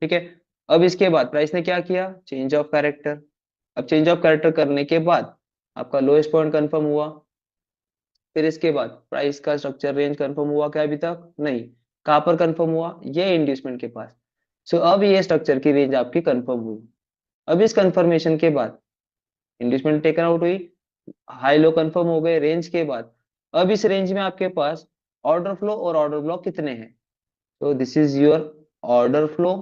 ठीक है। अब इसके बाद प्राइस ने क्या किया? Change of character. अब चेंज ऑफ कैरेक्टर करने के बाद आपका लोएस्ट पॉइंट कंफर्म हुआ। फिर इसके बाद प्राइस का स्ट्रक्चर रेंज कंफर्म हुआ क्या? अभी तक नहीं। कहाँ पर कंफर्म हुआ? ये इंड्यूसमेंट के पास। सो अब ये स्ट्रक्चर की रेंज आपकी कंफर्म हुई। अब इस कंफर्मेशन के बाद इंड्यूसमेंट टेकन आउट हुई, हाई लो कंफर्म हो गए रेंज के बाद। अब इस रेंज में आपके पास ऑर्डर फ्लो और ऑर्डर ब्लॉक कितने हैं? तो this is your order flow.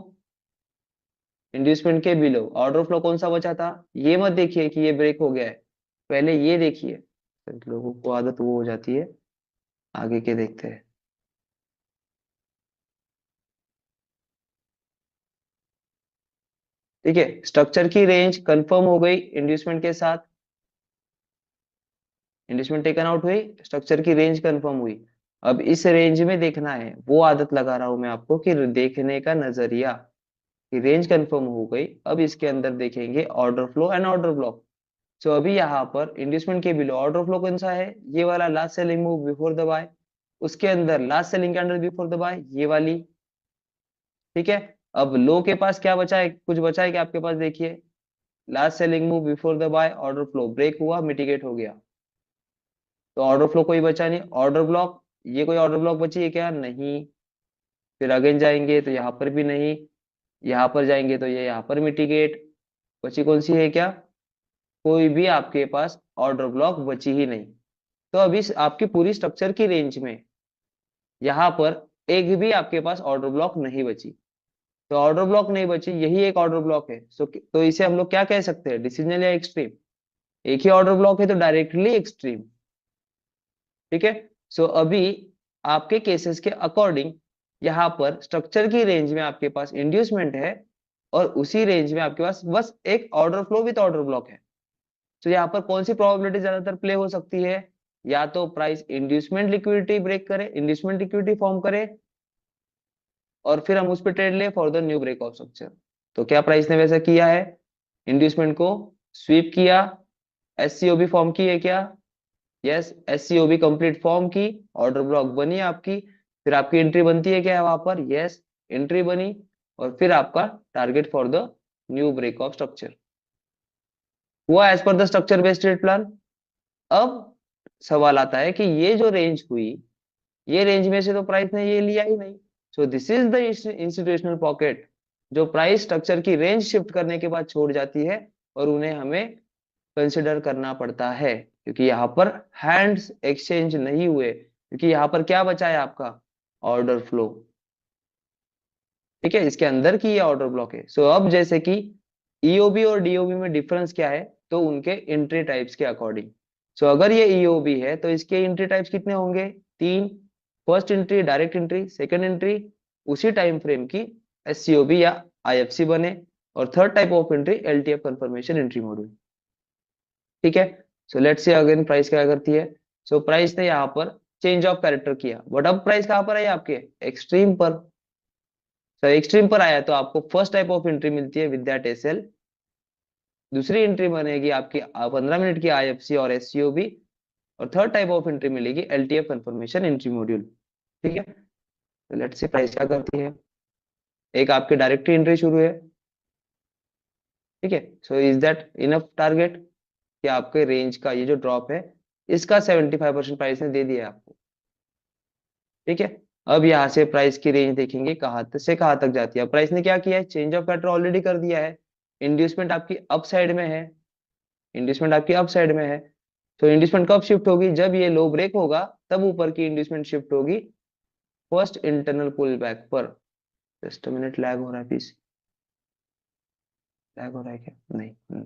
Inducement के बिलो ऑर्डर फ्लो कौन सा बचा था? ये मत देखिए कि ये ब्रेक हो गया है, पहले ये देखिए। तो लोगों को आदत वो हो जाती है, आगे के देखते हैं। ठीक है। स्ट्रक्चर की रेंज कंफर्म हो गई इंड्यूसमेंट के साथ, इंड्यूसमेंट टेकन आउट हुई, स्ट्रक्चर की रेंज कंफर्म हुई। अब इस रेंज में देखना है, वो आदत लगा रहा हूं मैं आपको कि देखने का नजरिया, कि रेंज कंफर्म हो गई। अब इसके अंदर देखेंगे order flow and order block. So अभी यहाँ पर इंड्यूसमेंट के बिलो ऑर्डर फ्लो कौन सा है? ये वाला last selling move before the buy, उसके अंदर last selling candle before the buy, ये वाली। ठीक है। अब लो के पास क्या बचा है? कुछ बचा है क्या आपके पास? देखिए, last selling move before the buy, order flow break हुआ, मिटिगेट हो गया। तो ऑर्डर फ्लो कोई बचा नहीं। ऑर्डर ब्लॉक, ये कोई ऑर्डर ब्लॉक बची है क्या? नहीं। फिर अगेन जाएंगे तो यहाँ पर भी नहीं, यहाँ पर जाएंगे तो ये यहाँ पर मिटिगेट। बची कौन सी है क्या? कोई भी आपके पास ऑर्डर ब्लॉक बची ही नहीं। तो अभी आपकी पूरी स्ट्रक्चर की रेंज में यहाँ पर एक भी आपके पास ऑर्डर ब्लॉक नहीं बची। तो ऑर्डर ब्लॉक नहीं बची, यही एक ऑर्डर ब्लॉक है। तो इसे हम लोग क्या कह सकते हैं? डिसीजनल या एक्सट्रीम? एक ही ऑर्डर ब्लॉक है तो डायरेक्टली एक्सट्रीम। ठीक है। सो अभी आपके केसेस के अकॉर्डिंग यहाँ पर स्ट्रक्चर की रेंज में आपके पास इंड्यूसमेंट है, और उसी रेंज में आपके पास बस एक order flow with order block है। तो यहाँ पर कौन सी प्रोबेबिलिटी ज्यादातर प्ले हो सकती है? या तो प्राइस इंड्यूसमेंट लिक्विडिटी ब्रेक करे, इंड्यूसमेंट लिक्विडिटी फॉर्म करे, और फिर हम उस पर ट्रेड ले for the new break of structure. तो क्या प्राइस ने वैसा किया है? इंड्यूसमेंट को स्वीप किया, एससीओबी फॉर्म की है क्या? यस, एससीओबी कंप्लीट फॉर्म की, ऑर्डर ब्लॉक बनी आपकी, फिर आपकी एंट्री बनती है क्या है वहां पर? यस, एंट्री बनी, और फिर आपका target for the new break of structure हुआ as per the structure based trade plan. अब सवाल आता है कि ये जो रेंज हुई, ये रेंज में से तो प्राइस ने ये लिया ही नहीं। सो this is the institutional pocket, जो प्राइस स्ट्रक्चर की रेंज शिफ्ट करने के बाद छोड़ जाती है, और उन्हें हमें कंसिडर करना पड़ता है, क्योंकि यहाँ पर हैंड्स एक्सचेंज नहीं हुए, क्योंकि यहाँ पर क्या बचा है आपका? Order flow. ठीक है, इसके अंदर की ये ऑर्डर ब्लॉक है। सो अब जैसे कि ईओबी और डीओबी में डिफरेंस क्या है? तो उनके एंट्री टाइप्स के अकॉर्डिंग। सो अगर ये ईओबी है तो इसके एंट्री टाइप्स कितने होंगे? तीन। First entry direct entry, second entry उसी टाइम फ्रेम की एससीओबी या आईएफसी बने, और third type of entry LTF confirmation entry module. ठीक है। So let's say again price क्या करती है? सो प्राइस ने यहाँ पर चेंज ऑफ कैरेक्टर किया, बट अब प्राइस कहाँ पर है आपके? एक्सट्रीम पर। सो एक्सट्रीम पर आया तो आपको फर्स्ट टाइप ऑफ एंट्री मिलती है विद दैट एसएल, दूसरी एंट्री बनेगी आपकी 15 मिनट की आईएफसी और एससीओबी, और थर्ड टाइप ऑफ एंट्री मिलेगी एलटीएफ कंफर्मेशन एंट्री मॉड्यूल। ठीक है। तो लेट्स से प्राइस क्या करती है? एक आपकी डायरेक्ट एंट्री शुरू है। ठीक है। So is that enough target कि आपके रेंज का ये जो ड्रॉप है, इसका 75% प्राइस ने दे दिया है आपको? ठीक है। अब यहाँ से प्राइस की रेंज देखेंगे कहाँ तक से कहाँ तक जाती है। प्राइस ने क्या किया है? चेंज ऑफ पैटर्न ऑलरेडी कर दिया है। इंड्यूसमेंट आपकी अप साइड में है, इंड्यूसमेंट आपकी अप साइड में है। तो इंड्यूसमेंट कब शिफ्ट होगी? जब ये लो ब्रेक होगा, तब ऊपर की इंड्यूसमेंट शिफ्ट होगी फर्स्ट इंटरनल पुल बैक पर। जस्ट मिनट, लैग हो रहा है प्लीज। लैग हो रहा है क्या? नहीं।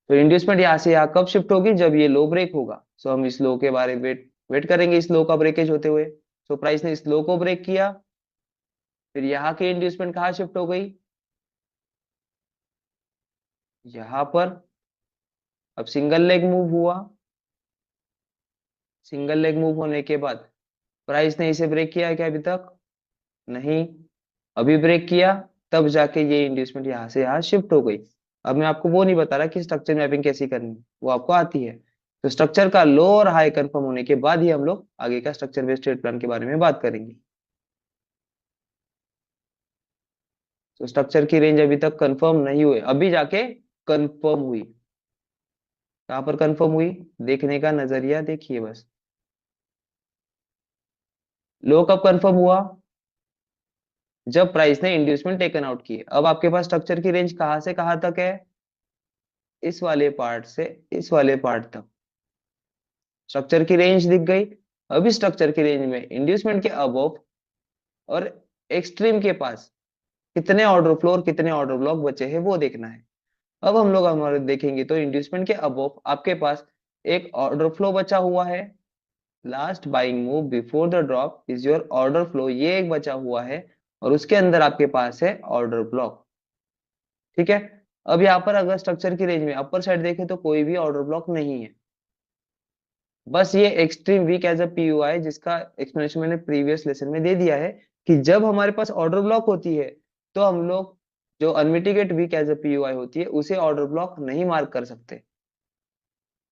तो इंड्यूसमेंट यहाँ से यहाँ कब शिफ्ट होगी? जब ये लो ब्रेक होगा। सो हम इस लो के बारे में वेट वेट करेंगे, इस लो का ब्रेकेज होते हुए। सो प्राइस ने इस लो को ब्रेक किया, फिर यहाँ की इंड्यूसमेंट कहाँ शिफ्ट हो गई? यहाँ पर। अब सिंगल लेग मूव हुआ, सिंगल लेग मूव होने के बाद प्राइस ने इसे ब्रेक किया है क्या अभी तक? नहीं। अभी ब्रेक किया, तब जाके ये इंड्यूसमेंट यहाँ से यहाँ शिफ्ट हो गई। अब मैं आपको वो नहीं बता रहा कि स्ट्रक्चर मैपिंग कैसी करनी है, वो आपको आती है। तो स्ट्रक्चर का लो और हाई कंफर्म होने के बाद ही हम लोग आगे का स्ट्रक्चर बेस्ड ट्रेड प्लान के बारे में बात करेंगे। तो स्ट्रक्चर की रेंज अभी तक कंफर्म नहीं हुई, अभी जाके कंफर्म हुई। कहाँ पर कंफर्म हुई? देखने का नजरिया देखिए बस। लो कब कंफर्म हुआ? जब प्राइस ने इंड्यूसमेंट टेकन आउट की। अब आपके पास स्ट्रक्चर की रेंज कहाँ से कहाँ तक है? इस वाले पार्ट से इस वाले पार्ट तक स्ट्रक्चर की रेंज दिख गई। अभी स्ट्रक्चर की रेंज में इंड्यूसमेंट के अबव और एक्सट्रीम के पास कितने ऑर्डर फ्लो और कितने ऑर्डर ब्लॉक बचे हैं वो देखना है। अब हम लोग हमारे देखेंगे तो इंड्यूसमेंट के अबव आपके पास एक ऑर्डर फ्लो बचा हुआ है। Last buying move before the drop is your order flow, ये एक बचा हुआ है, और उसके अंदर आपके पास है ऑर्डर ब्लॉक। ठीक है। अब यहाँ पर अगर स्ट्रक्चर की रेंज में अपर साइड देखें तो कोई भी ऑर्डर ब्लॉक नहीं है। बस ये एक्सट्रीम वीक एज अ पीयूआई, जिसका एक्सप्लेनेशन मैंने प्रीवियस लेसन में दे दिया है, कि जब हमारे पास ऑर्डर ब्लॉक होती है तो हम लोग जो अनमिटिगेट वीक एज अ पीयूआई होती है उसे ऑर्डर ब्लॉक नहीं मार्क कर सकते।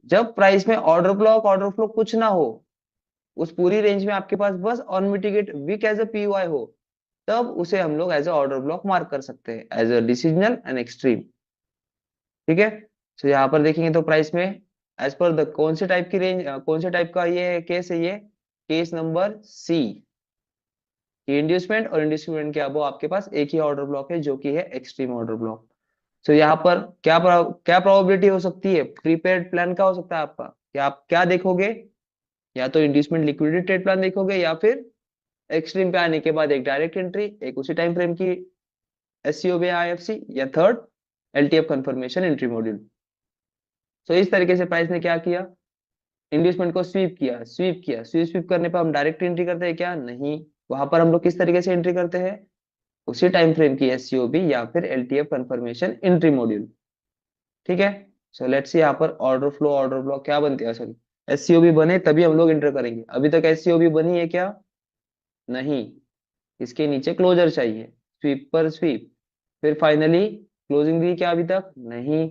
जब प्राइस में ऑर्डर ब्लॉक ऑर्डर फ्लो कुछ ना हो, उस पूरी रेंज में आपके पास बस unmitigated week as a POI हो, तब उसे हम लोग as a order block mark कर सकते हैं as a decisional and extreme. ठीक है। तो यहाँ पर देखेंगे तो प्राइस में एज पर द कौन से टाइप की रेंज, कौन से टाइप का ये केस है, ये केस नंबर सी, इंड्यूसमेंट और इंड्यूसमेंट के अबो आपके पास एक ही ऑर्डर ब्लॉक है जो कि है एक्सट्रीम ऑर्डर ब्लॉक। तो यहाँ पर क्या प्रोबेबिलिटी हो सकती है, प्रीपेड प्लान का हो सकता है आपका, कि आप क्या देखोगे, या तो इंड्यूसमेंट लिक्विडिटी ट्रेड प्लान देखोगे, या फिर एक्सट्रीम पे आने के बाद एक डायरेक्ट एंट्री, एक उसी टाइम फ्रेम की एससीओबी आईएफसी, या third LTF confirmation entry module. तो इस तरीके से प्राइस ने क्या किया, इंड्यूसमेंट को स्वीप करने पर हम डायरेक्ट एंट्री करते हैं क्या, नहीं। वहां पर हम लोग किस तरीके से एंट्री करते हैं, उसी टाइम फ्रेम की एससीओबी या फिर एलटीएफ कंफर्मेशन एंट्री मॉड्यूल। ठीक है। सो लेट्स सी यहाँ पर ऑर्डर फ्लो ऑर्डर ब्लॉक क्या बनते हैं, सॉरी एससीओबी बने तभी हम लोग एंटर करेंगे। अभी तक एससीओबी बनी है क्या, नहीं। इसके नीचे क्लोजर चाहिए, स्वीप पर स्वीप, फिर फाइनली क्लोजिंग दी क्या, अभी तक नहीं।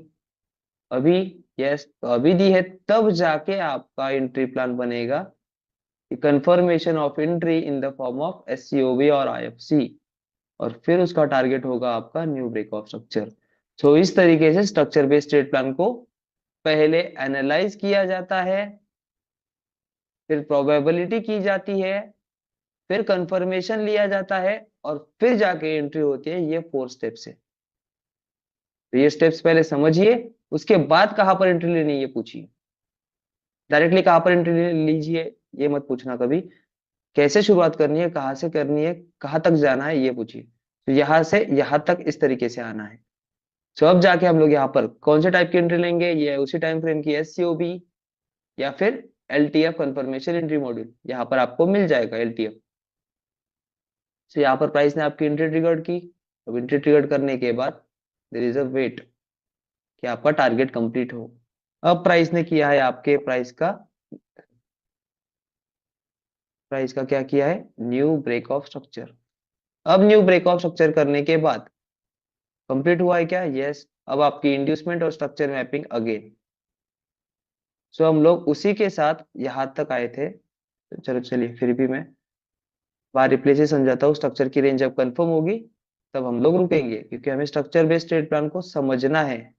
अभी, यस तो अभी दी है, तब जाके आपका एंट्री प्लान बनेगा, confirmation of entry in the form of SCOB और आईएफसी, और फिर उसका टारगेट होगा आपका न्यू ब्रेक ऑफ स्ट्रक्चर। तो इस तरीके से स्ट्रक्चर बेस्ड ट्रेड प्लान को पहले एनालाइज किया जाता है, फिर प्रोबेबिलिटी की जाती है, फिर कंफर्मेशन लिया जाता है, और फिर जाके एंट्री होती है। ये 4 स्टेप्स है। तो ये स्टेप्स पहले समझिए, उसके बाद कहां पर एंट्री लेनी है ये पूछिए। डायरेक्टली कहां पर एंट्री लीजिए ये मत पूछना कभी, कैसे शुरुआत करनी है, कहाँ से करनी है, कहाँ तक जाना है, ये पूछिए। तो यहाँ से यहाँ तक इस तरीके से आना है। तो अब जाके हम लोग यहाँ पर कौन से टाइप की एंट्री लेंगे, ये उसी टाइम फ्रेम की एससीओबी या फिर एलटीएफ कंफर्मेशन एंट्री मॉड्यूल, यहाँ पर आपको मिल जाएगा एलटीएफ। तो यहाँ पर प्राइस ने आपकी एंट्री ट्रिगर्ड की। अब एंट्री ट्रिगर्ड करने के बाद देयर इज अ वेट कि आपका टारगेट कंप्लीट हो। अब प्राइस ने किया है आपके प्राइस का क्या किया है, न्यू ब्रेक ऑफ स्ट्रक्चर। अब न्यू ब्रेक ऑफ स्ट्रक्चर करने के बाद कंप्लीट हुआ है क्या, यस। अब आपकी इंड्यूसमेंट और स्ट्रक्चर मैपिंग अगेन। सो हम लोग उसी के साथ यहां तक आए थे। तो चलो चलिए फिर भी मैं बार रिप्ले से समझाता हूँ। स्ट्रक्चर की रेंज जब कंफर्म होगी तब हम लोग रुकेंगे, क्योंकि हमें स्ट्रक्चर बेस्ड ट्रेड प्लान को समझना है।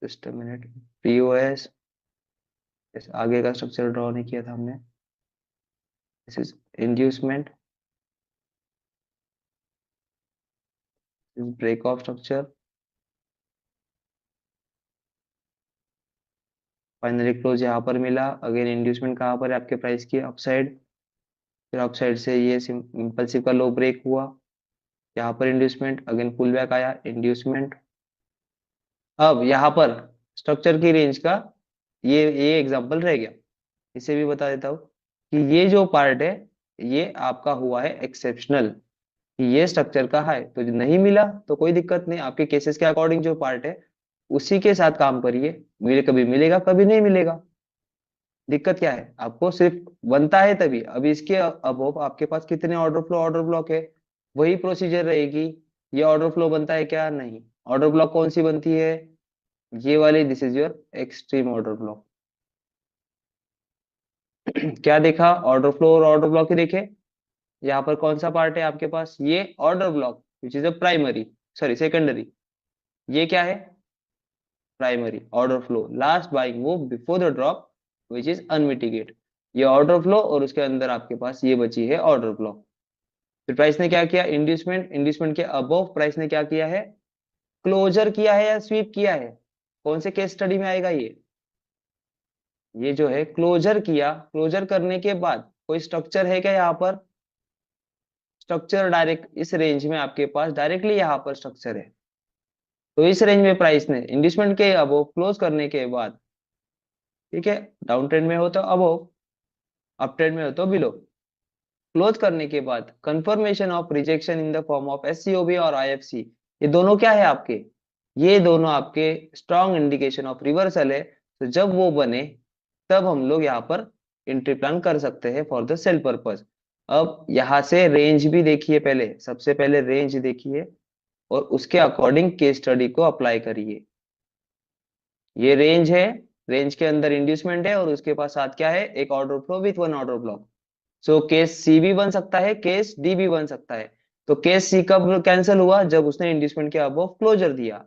Just a minute. पीओएस, आगे का स्ट्रक्चर ड्रॉ नहीं किया था हमने। This is inducement, break of structure, finally close यहाँ पर मिला। अगेन इंड्यूसमेंट कहाँ पर है आपके प्राइस की, अपसाइड। फिर अपसाइड से ये इम्पल्सिव का लो ब्रेक हुआ, यहाँ पर इंड्यूसमेंट, अगेन पुल बैक आया, इंड्यूसमेंट। अब यहाँ पर स्ट्रक्चर की रेंज का ये एग्जांपल रह गया, इसे भी बता देता हूँ कि ये जो पार्ट है ये आपका हुआ है एक्सेप्शनल, कि ये स्ट्रक्चर का है। तो जो नहीं मिला तो कोई दिक्कत नहीं, आपके केसेस के अकॉर्डिंग जो पार्ट है उसी के साथ काम करिए। कभी मिलेगा कभी नहीं मिलेगा, दिक्कत क्या है आपको, सिर्फ बनता है तभी। अभी इसके अब आपके पास कितने ऑर्डर ब्लॉक है, वही प्रोसीजर रहेगी। ये ऑर्डर फ्लो बनता है क्या, नहीं। ऑर्डर ब्लॉक कौन सी बनती है, ये वाली, this is your extreme order block. क्या देखा, ऑर्डर फ्लो और ऑर्डर ब्लॉक ही देखे। यहाँ पर कौन सा पार्ट है आपके पास, ये order block which is a primary, sorry secondary. ये क्या है, primary order flow, last buying move before the drop which is unmitigate. ये ऑर्डर फ्लो, और उसके अंदर आपके पास ये बची है ऑर्डर ब्लॉक। फिर प्राइस ने क्या किया, इंड्यूसमेंट के अबव प्राइस ने क्या किया है, क्लोजर किया है या स्वीप किया है। कौन से केस स्टडी में आएगा ये जो है क्लोजर किया। क्लोजर करने के बाद कोई स्ट्रक्चर है क्या यहाँ पर, स्ट्रक्चर डायरेक्ट इस रेंज में आपके पास डायरेक्टली यहाँ पर स्ट्रक्चर है। तो इस रेंज में प्राइस ने इंड्यूसमेंट के अबव क्लोज करने के बाद, ठीक है, डाउन ट्रेंड में हो तो अबव, अप ट्रेंड में हो तो बिलो, क्लोज करने के बाद confirmation of rejection in the form of SCOB और आईएफसी, ये दोनों क्या है आपके, ये दोनों आपके स्ट्रॉन्ग इंडिकेशन ऑफ रिवर्सल है। तो जब वो बने तब हम लोग यहाँ पर एंट्री प्लान कर सकते हैं फॉर द सेल पर्पज। अब यहाँ से रेंज भी देखिए, पहले सबसे पहले रेंज देखिए और उसके अकॉर्डिंग केस स्टडी को अप्लाई करिए। ये रेंज है, रेंज के अंदर इंड्यूसमेंट है और उसके पास साथ क्या है, एक order flow with one order block. So case C भी बन सकता है, केस डी भी बन सकता है। तो केस सी कब कैंसिल हुआ? जब उसने इंड्यूसमेंट के अबव क्लोजर दिया।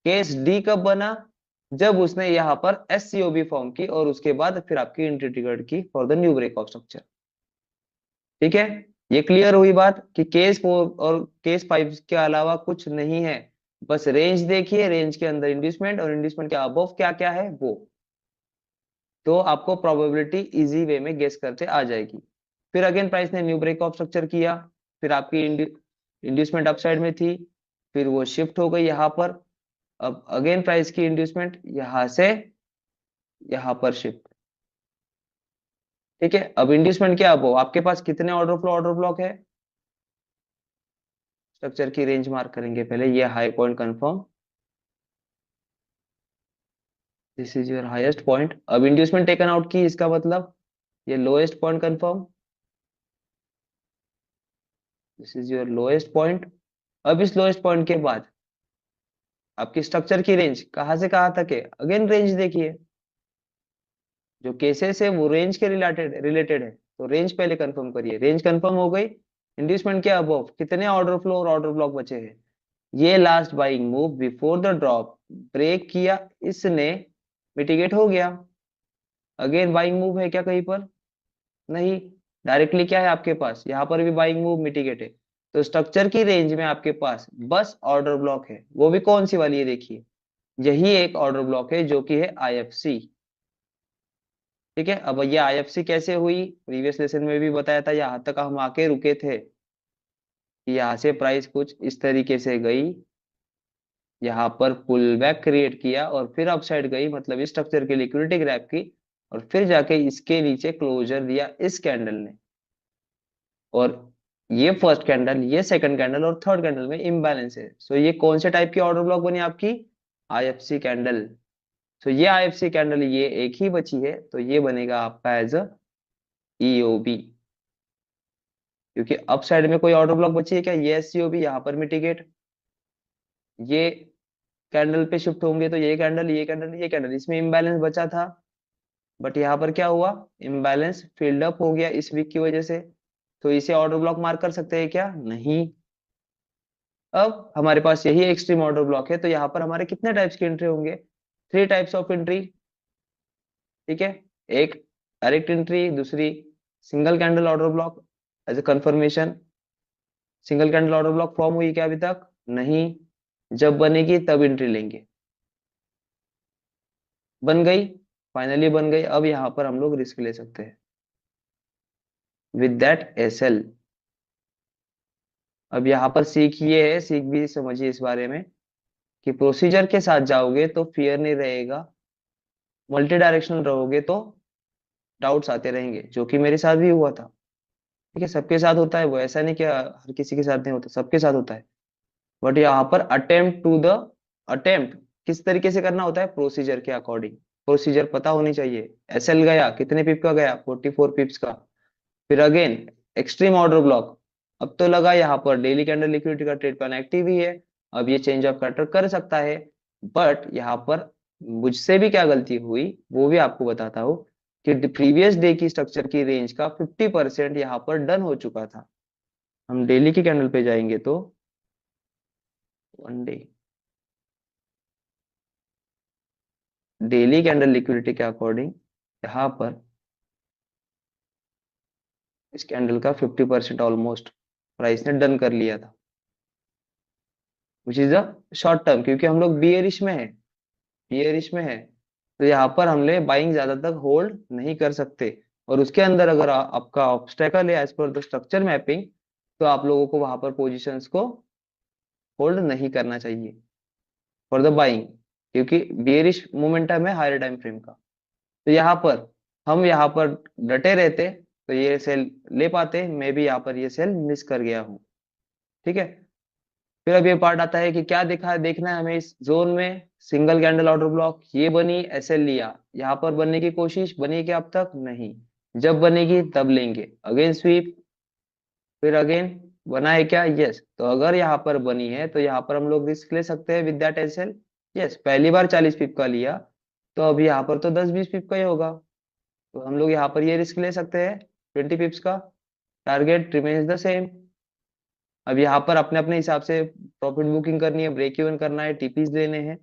केस डी कब बना? जब उसने यहाँ पर एससीओबी फॉर्म की और उसके बाद फिर आपकी एंट्री ट्रिगर्ड की for the new break of structure. ठीक है, ये क्लियर हुई बात कि केस 4 और केस 5 के अलावा कुछ नहीं है। बस रेंज देखिए, रेंज के अंदर इंड्यूसमेंट और इंड्यूसमेंट के अबव क्या क्या है वो, तो आपको प्रोबेबिलिटी इजी वे में गेस करते आ जाएगी। फिर अगेन प्राइस ने न्यू ब्रेक ऑफ स्ट्रक्चर किया, फिर आपकी इंड्यूसमेंट अपसाइड में थी, फिर वो शिफ्ट हो गई यहाँ पर। अब अगेन प्राइस की इंड्यूसमेंट यहाँ से यहाँ पर शिफ्ट। ठीक है, अब इंड्यूसमेंट क्या, अब आपके पास कितने ऑर्डर ब्लॉक है? स्ट्रक्चर की रेंज मार्क करेंगे पहले, ये high point confirm, this is your highest point. अब इंड्यूसमेंट टेकन आउट की, इसका मतलब ये lowest point confirm, this is your lowest point. अब इस लोएस्ट पॉइंट के बाद आपकी स्ट्रक्चर की रेंज कहां से कहां तक है? अगेन रेंज देखिए, जो केसेस है वो रेंज के रिलेटेड रिलेटेड है, तो रेंज पहले कंफर्म करिए। रेंज कंफर्म हो गई, इंड्यूसमेंट के अबव कितने ऑर्डर फ्लो और ऑर्डर ब्लॉक बचे हैं? ये last buying move before the drop break किया, इसने मिटिगेट हो गया। अगेन बाइंग मूव है क्या कहीं पर? नहीं। डायरेक्टली क्या है आपके पास, यहाँ पर भी बाइंग मूव मिटिगेट है। तो स्ट्रक्चर की रेंज में आपके पास बस ऑर्डर ब्लॉक है, वो भी कौन सी वाली है देखिए, यही एक ऑर्डर ब्लॉक है जो कि है आईएफसी। ठीक है, अब ये आईएफसी कैसे हुई, प्रीवियस लेसन में भी बताया था, यहाँ तक हम आके रुके थे कि यहाँ से प्राइस कुछ इस तरीके से गई, यहाँ पर पुल बैक क्रिएट किया और फिर अपसाइड गई, मतलब इस स्ट्रक्चर की लिक्विडिटी ग्रैब की, और फिर जाके इसके नीचे क्लोजर दिया इस कैंडल ने। और ये फर्स्ट कैंडल, ये सेकंड कैंडल और थर्ड कैंडल में इम्बैलेंस है। सो ये कौन से टाइप की ऑर्डर ब्लॉक बनी आपकी? IFC candle. सो ये आईएफसी कैंडल ये एक ही बची है, तो ये बनेगा आपका एज अ ईओबी, क्योंकि अप साइड में कोई ऑर्डर ब्लॉक बची है क्या? ये एससीओबी, यहाँ पर मिटिगेट, ये कैंडल पे शिफ्ट होंगे तो ये कैंडल, ये कैंडल, ये कैंडल, इसमें इम्बैलेंस बचा था, बट यहाँ पर क्या हुआ, इम्बैलेंस फील्ड अप हो गया इस वीक की वजह से। तो इसे ऑर्डर ब्लॉक मार्क कर सकते हैं क्या? नहीं। अब हमारे पास यही एक्सट्रीम ऑर्डर ब्लॉक है, तो यहाँ पर हमारे कितने टाइप्स की एंट्री होंगे? Three types of entry. ठीक है, एक डायरेक्ट एंट्री, दूसरी single candle order block as a confirmation. Single candle order block form हुई क्या अभी तक? नहीं। जब बनेगी तब एंट्री लेंगे। बन गई, फाइनली बन गई। अब यहाँ पर हम लोग रिस्क ले सकते हैं विद दैट एसएल। अब यहाँ पर सीख ये है, सीख भी समझिए इस बारे में, कि प्रोसीजर के साथ जाओगे तो फियर नहीं रहेगा, मल्टी डायरेक्शनल रहोगे तो डाउट्स आते रहेंगे, जो कि मेरे साथ भी हुआ था। ठीक है, सबके साथ होता है वो, ऐसा नहीं कि हर किसी के साथ नहीं होता, सबके साथ होता है। बट यहाँ पर अटेम्प्ट किस तरीके से करना होता है? प्रोसीजर के अकॉर्डिंग। प्रोसीजर पता होनी चाहिए। एसएल गया, कितने पिप का गया? 44 पिप्स का। फिर अगेन एक्सट्रीम ऑर्डर ब्लॉक, अब तो लगा यहाँ पर डेली कैंडल लिक्विडिटी का ट्रेड प्लान एक्टिव ही है, अब ये चेंज ऑफ कैरेक्टर कर सकता है। बट यहाँ पर मुझसे भी क्या गलती हुई वो भी आपको बताता हूँ, कि प्रीवियस डे की स्ट्रक्चर की रेंज का 50% यहाँ पर डन हो चुका था। हम डेली की कैंडल पे जाएंगे तो one day daily candle liquidity के अकॉर्डिंग यहाँ पर इस कैंडल का 50% ऑलमोस्ट प्राइस ने डन कर लिया था, which is a short term, क्योंकि हम लोग बियरिश में है, बियरिश में है। तो यहाँ पर हमने बाइंग ज्यादा तक होल्ड नहीं कर सकते। और उसके अंदर अगर आपका ऑब्स्टेकल है as per the structure mapping, तो आप लोगों को वहां पर पोजीशंस को होल्ड नहीं करना चाहिए फॉर द बाइंग, क्योंकि बियरिश मोमेंटम है हायर टाइम फ्रेम का। तो यहाँ पर हम यहाँ पर डटे रहते तो ये सेल ले पाते, मैं भी यहाँ पर ये सेल मिस कर गया हूँ। ठीक है, फिर अब ये पार्ट आता है कि क्या देखा है, देखना है हमें इस जोन में। सिंगल कैंडल ऑर्डर ब्लॉक ये बनी, एसएल लिया, यहाँ पर बनने की कोशिश, बनी क्या अब तक? नहीं। जब बनेगी तब लेंगे। अगेन स्वीप, फिर अगेन बना है क्या? यस। तो अगर यहाँ पर बनी है तो यहाँ पर हम लोग रिस्क ले सकते हैं विद दैट एसएल। यस, पहली बार 40 पिप का लिया, तो अब यहाँ पर तो 10-20 पिप का ही होगा, तो हम लोग यहाँ पर ये रिस्क ले सकते हैं 20 पिप्स का। Target remains the same. अब यहाँ पर अपने अपने हिसाब से प्रॉफिट बुकिंग करनी है, ब्रेक इवन करना है, टीपीज लेने हैं,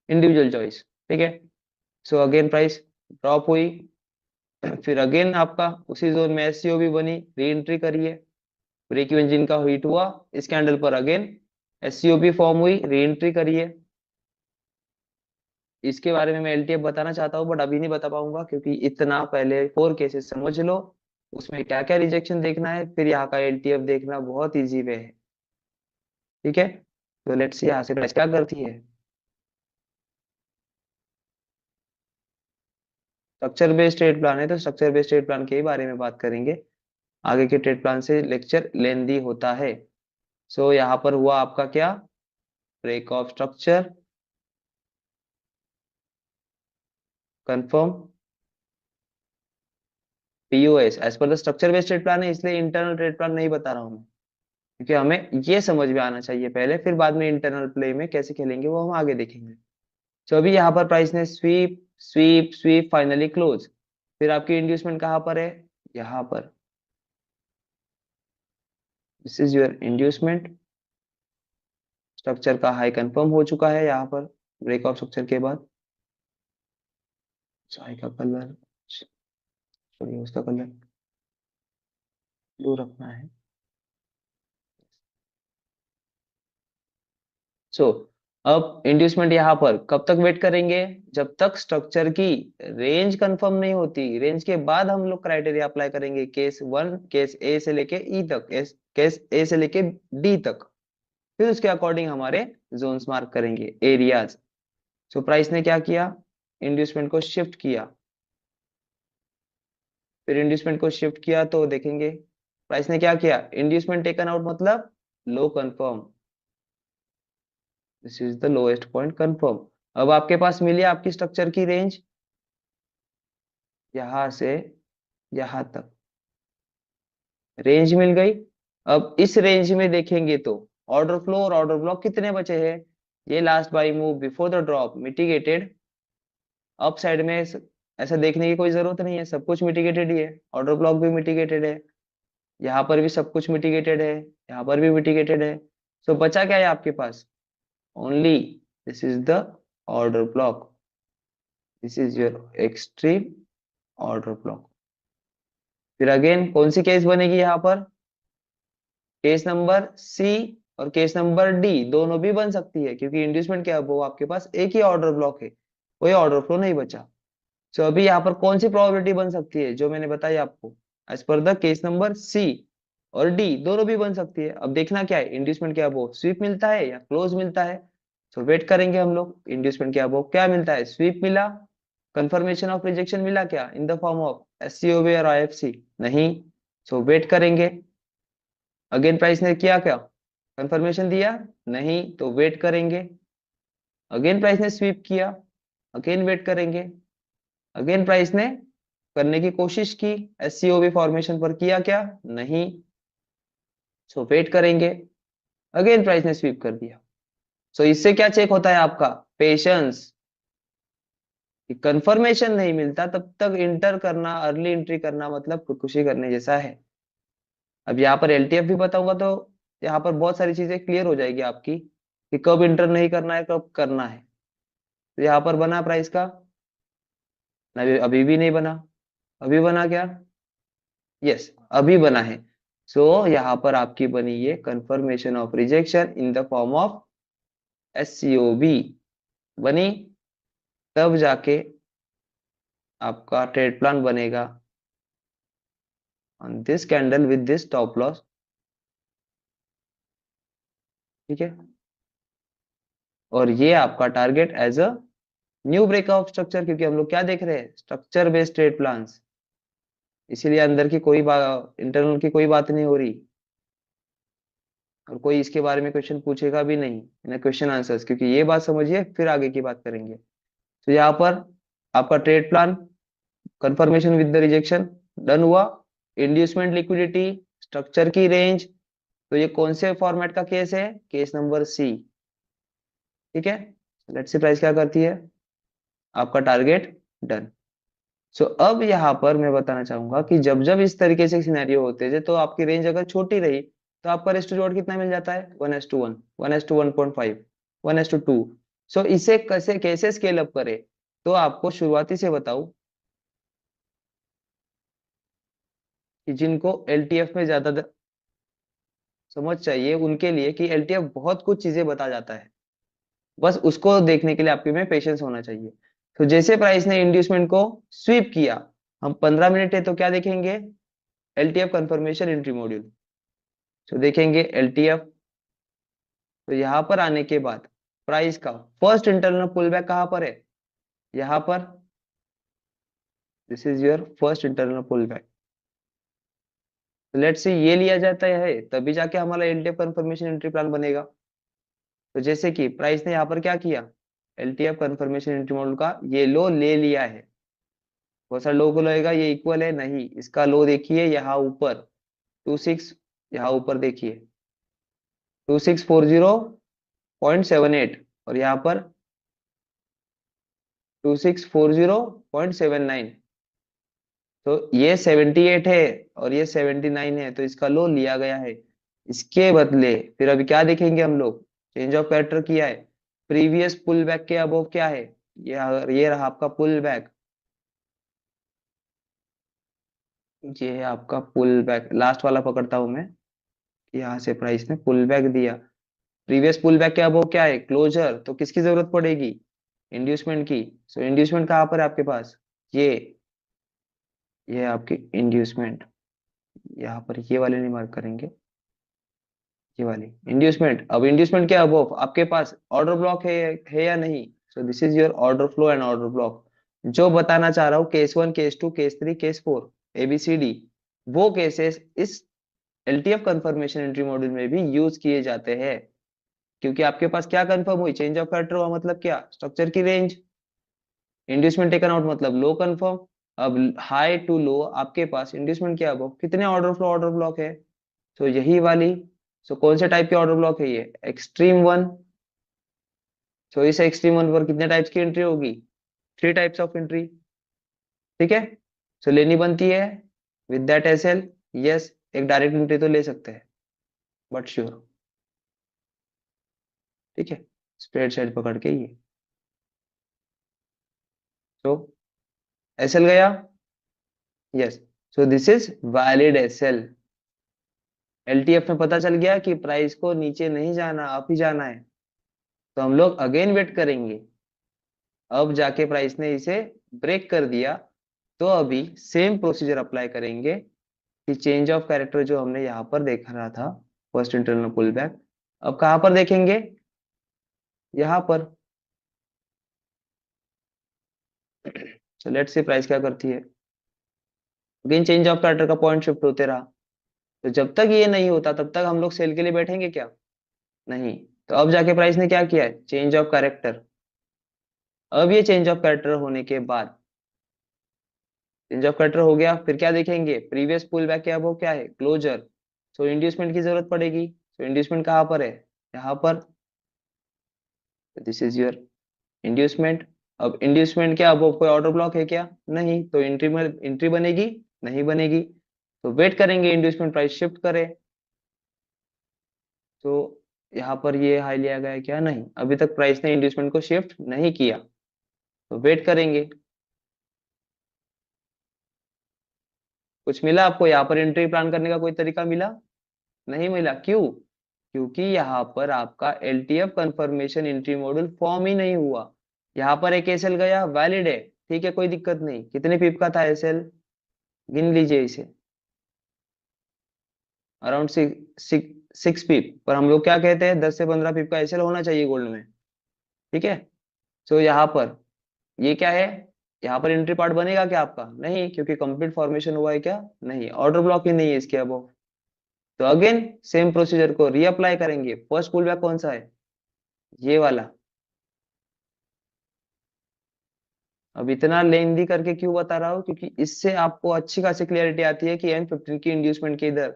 इंडिविजुअल चॉइस। ठीक है। सो अगेन प्राइस ड्रॉप हुई, फिर अगेन आपका उसी जोन में एससीओ भी बनी, री एंट्री करिए, ब्रेक इवन जिनका हिट हुआ इस कैंडल पर अगेन एससीओ भी फॉर्म हुई, री एंट्री करिए। इसके बारे में मैं एलटीएफ बताना चाहता हूँ बट अभी नहीं बता पाऊंगा, क्योंकि इतना पहले 4 केसेस समझ लो, उसमें क्या क्या रिजेक्शन देखना है, फिर यहाँ का एलटीएफ देखना बहुत इजी वे है। ठीक है। तो लेट्स सी यहाँ से प्राइस क्या करती है। स्ट्रक्चर बेस्ड ट्रेड प्लान है तो स्ट्रक्चर बेस्ड ट्रेड प्लान के ही बारे में बात करेंगे, आगे के ट्रेड प्लान से लेक्चर लेंदी होता है। सो यहाँ पर हुआ आपका क्या, break of structure, confirm, POS as per the structure based trade plan है, इसलिए इंटरनल ट्रेड प्लान नहीं बता रहा हूँ मैं, क्योंकि हमें ये समझ में आना चाहिए पहले, फिर बाद में इंटरनल प्ले में कैसे खेलेंगे वो हम आगे देखेंगे। तो अभी यहाँ पर प्राइस ने sweep sweep sweep finally close, फिर आपकी इंड्यूसमेंट कहाँ पर है, यहाँ पर, this is your inducement. Structure का हाई कंफर्म हो चुका है यहाँ पर ब्रेक ऑफ स्ट्रक्चर के बाद। चाय का कलर, सॉरी उसका कलर ब्लू रखना है। सो अब इंड्यूसमेंट यहाँ पर कब तक वेट करेंगे, जब तक स्ट्रक्चर की रेंज कंफर्म नहीं होती, रेंज के बाद हम लोग क्राइटेरिया अप्लाई करेंगे, केस 1, केस ए से लेके ई तक, केस ए से लेके डी तक, फिर उसके अकॉर्डिंग हमारे जोन्स मार्क करेंगे, एरियाज। सो प्राइस ने क्या किया, इंड्यूसमेंट को शिफ्ट किया, फिर इंड्यूसमेंट को शिफ्ट किया तो देखेंगे प्राइस ने क्या किया, इंड्यूसमेंट टेकन आउट मतलब low confirm, this is the lowest point confirm. अब आपके पास मिली आपकी स्ट्रक्चर की रेंज, यहां से यहां तक रेंज मिल गई। अब इस रेंज में देखेंगे तो ऑर्डर फ्लो और ऑर्डर ब्लॉक कितने बचे हैं, ये last by move before the drop mitigated, up side में ऐसा देखने की कोई जरूरत नहीं है, सब कुछ मिटिगेटेड ही है, ऑर्डर ब्लॉक भी मिटिगेटेड है, यहाँ पर भी सब कुछ मिटिगेटेड है, यहाँ पर भी मिटिगेटेड है। सो बचा क्या है आपके पास, only this is the order block, this is your extreme order block. फिर अगेन कौन सी केस बनेगी यहाँ पर, केस नंबर सी और केस नंबर डी दोनों भी बन सकती है, क्योंकि इंड्यूसमेंट क्या है, वो आपके पास एक ही ऑर्डर ब्लॉक है, कोई ऑर्डर फ्लो नहीं बचा। सो अभी यहाँ पर कौन सी प्रोबेबिलिटी बन सकती है, जो मैंने बताई आपको, as per the case number सी और डी दोनों भी बन सकती है। अब देखना क्या है, इंड्यूसमेंट क्या वो स्वीप मिलता है या क्लोज मिलता है। सो वेट करेंगे हम लोग, इंड्यूसमेंट क्या वो क्या मिलता है, स्वीप मिला, कंफर्मेशन ऑफ रिजेक्शन मिला क्या इन द फॉर्म ऑफ एससीओबी और आईएफसी, नहीं। सो वेट करेंगे, अगेन प्राइस ने किया क्या, कंफर्मेशन दिया, नहीं, तो वेट करेंगे, अगेन प्राइस ने स्वीप किया, अगेन वेट करेंगे, अगेन प्राइस ने करने की कोशिश की, एससीओबी फॉर्मेशन पर किया क्या, नहीं, सो वेट करेंगे, अगेन प्राइस ने स्वीप कर दिया। सो इससे क्या चेक होता है आपका, पेशेंस, कि कंफर्मेशन नहीं मिलता तब तक इंटर करना, अर्ली एंट्री करना मतलब खुदकुशी करने जैसा है। अब यहाँ पर एलटीएफ भी बताऊंगा तो यहाँ पर बहुत सारी चीजें क्लियर हो जाएगी आपकी, कि कब इंटर नहीं करना है कब करना है। तो यहाँ पर बना प्राइस का, अभी अभी भी नहीं बना, अभी बना क्या, यस अभी बना है। सो यहाँ पर आपकी बनी ये confirmation of rejection in the form of SCOB बनी, तब जाके आपका ट्रेड प्लान बनेगा on this candle with this stop loss. ठीक है। और ये आपका target as a new breakout structure, क्योंकि हम लोग क्या देख रहे हैं, स्ट्रक्चर बेस्ड ट्रेड प्लान्स, इसीलिए अंदर की कोई बात, इंटरनल की कोई बात नहीं हो रही, और कोई इसके बारे में क्वेश्चन पूछेगा भी नहीं इन क्वेश्चन आंसर्स, क्योंकि ये बात समझिए फिर आगे की बात करेंगे। तो यहाँ पर आपका trade plan confirmation with the rejection done हुआ, इंड्यूसमेंट लिक्विडिटी, स्ट्रक्चर की रेंज, तो ये कौन से फॉर्मेट का केस है, केस नंबर सी। ठीक है। लेट्स सी प्राइस क्या करती है, आपका टारगेट डन। सो अब यहाँ पर मैं बताना चाहूंगा कि जब जब इस तरीके से सिनेरियो होते हैं तो आपकी रेंज अगर छोटी रही तो आपका रेस्ट टू कितना मिल जाता है 1:1, 1:1.5, 1:2। सो इसे कैसे कैसे स्केल अप करें, तो आपको शुरुआती से बताऊं कि जिनको एलटीएफ में ज्यादा समझ चाहिए उनके लिए कि एलटीएफ बहुत कुछ चीजें बता जाता है, बस उसको देखने के लिए आपके में पेशेंस होना चाहिए। तो जैसे प्राइस ने इंड्यूसमेंट को स्वीप किया, हम 15 मिनट है तो क्या देखेंगे, एलटीएफ कंफर्मेशन एंट्री मॉड्यूल। तो देखेंगे एलटीएफ, तो यहाँ पर आने के बाद प्राइस का फर्स्ट इंटरनल पुल बैक कहाँ पर है, यहाँ पर, this is your first internal pull back. Let's say ये लिया जाता है तभी जाके हमारा एलटीएफ कंफर्मेशन एंट्री प्लान बनेगा। तो जैसे कि प्राइस ने यहाँ पर क्या किया, एलटीएफ कंफर्मेशन एंट्री मॉड्यूल का ये लो ले लिया है, बहुत सारे लोगों को लगेगा ये इक्वल है, नहीं, इसका लो देखिए यहाँ ऊपर 26, यहाँ ऊपर देखिए 2640.78, और यहाँ पर 2640.79। तो ये 78 है और ये 79 है, तो इसका लो लिया गया है। इसके बदले फिर अभी क्या देखेंगे हम लोग, चेंज ऑफ कैरेक्टर किया है, प्रीवियस पुल बैक के अबव क्या है, ये रहा आपका पुल बैक, ये है आपका पुल बैक, लास्ट वाला पकड़ता हूं मैं, यहाँ से प्राइस ने पुल बैक दिया, प्रीवियस पुल बैक के अबव क्या है, क्लोजर, तो किसकी जरूरत पड़ेगी, इंड्यूसमेंट की। सो इंड्यूसमेंट कहाँ पर है आपके पास, ये है आपकी इंड्यूसमेंट, यहाँ पर ये वाले नहीं मार्क करेंगे, ये वाली इंड्यूसमेंट। अब इंड्यूसमेंट के अबव आपके पास ऑर्डर ब्लॉक है या नहीं, सो this is your order flow and order block. जो बताना चाह रहा हूँ case 1, case 2, case 3, case 4, ABCD, वो केसेस इस एलटीएफ कंफर्मेशन एंट्री मॉड्यूल में भी यूज किए जाते हैं। क्योंकि आपके पास क्या कंफर्म हुई, चेंज ऑफ कैरेक्टर हुआ, मतलब क्या, स्ट्रक्चर की रेंज, इंड्यूसमेंट टेकन आउट मतलब लो कंफर्म। अब हाई टू लो आपके पास इंड्यूसमेंट के अब कितने ऑर्डर ब्लॉक है, तो यही वाली। सो कौन से टाइप के ऑर्डर ब्लॉक है ये, एक्सट्रीम वन। सो इस एक्सट्रीम वन पर कितने टाइप्स की एंट्री होगी, 3 टाइप्स ऑफ एंट्री, ठीक है। सो लेनी बनती है विद दैट एसएल, यस, एक डायरेक्ट एंट्री तो ले सकते हैं, बट श्योर, ठीक है, स्प्रेड साइड पकड़ के ये। तो एसएल गया, yes, so this is valid SL. LTF में पता चल गया कि प्राइस को नीचे नहीं जाना, अप ही जाना है, तो हम लोग अगेन वेट करेंगे। अब जाके प्राइस ने इसे ब्रेक कर दिया, तो अभी सेम प्रोसीजर अप्लाई करेंगे कि चेंज ऑफ कैरेक्टर जो हमने यहाँ पर देखा रहा था, फर्स्ट इंटरनल पुल बैक, अब कहाँ पर देखेंगे, यहाँ पर। तो लेट्स से प्राइस क्या करती है, अगेन चेंज ऑफ कैरेक्टर का पॉइंट शिफ्ट होते रहा। तो जब तक ये नहीं होता तब तक हम लोग सेल के लिए बैठेंगे क्या, नहीं। तो अब जाके प्राइस ने क्या किया है, चेंज ऑफ कैरेक्टर। अब ये चेंज ऑफ कैरेक्टर होने के बाद, चेंज ऑफ कैरेक्टर हो गया, फिर क्या देखेंगे, प्रीवियस पुल बैक के अब वो क्या है, क्लोजर। सो इंड्यूसमेंट की जरूरत पड़ेगी, सो इंड्यूसमेंट कहाँ पर है, यहाँ पर, दिस इज योर इंड्यूसमेंट। अब इंड्यूसमेंट क्या, अब कोई ऑर्डर ब्लॉक है क्या, नहीं, तो एंट्री में एंट्री बनेगी, नहीं बनेगी, तो वेट करेंगे इंड्यूसमेंट प्राइस शिफ्ट करे। तो यहाँ पर ये हाई लिया गया है क्या, नहीं, अभी तक प्राइस ने इंड्यूसमेंट को शिफ्ट नहीं किया, तो वेट करेंगे। कुछ मिला आपको यहाँ पर एंट्री प्लान करने का कोई तरीका मिला, नहीं मिला, क्यों, क्योंकि यहाँ पर आपका LTF confirmation entry module form ही नहीं हुआ। यहाँ पर एक एसएल गया, वैलिड है, ठीक है, कोई दिक्कत नहीं, कितने पीप का था एसएल, गिन लीजिए इसे, अराउंड 6 पीप, पर हम लोग क्या कहते हैं 10 से 15 पीप का एसएल होना चाहिए गोल्ड में, ठीक है। तो यहाँ पर ये क्या है, यहाँ पर एंट्री पार्ट बनेगा क्या आपका, नहीं, क्योंकि कंप्लीट फॉर्मेशन हुआ है क्या, नहीं, ऑर्डर ब्लॉक ही नहीं है इसके अब। तो अगेन सेम प्रोसीजर को रीअप्लाई करेंगे, फर्स्ट पुल बैक कौन सा है, ये वाला। अब इतना लेंदी करके क्यों बता रहा हूँ, क्योंकि इससे आपको अच्छी खासी क्लियरिटी आती है कि M15 की इंड्यूसमेंट के इधर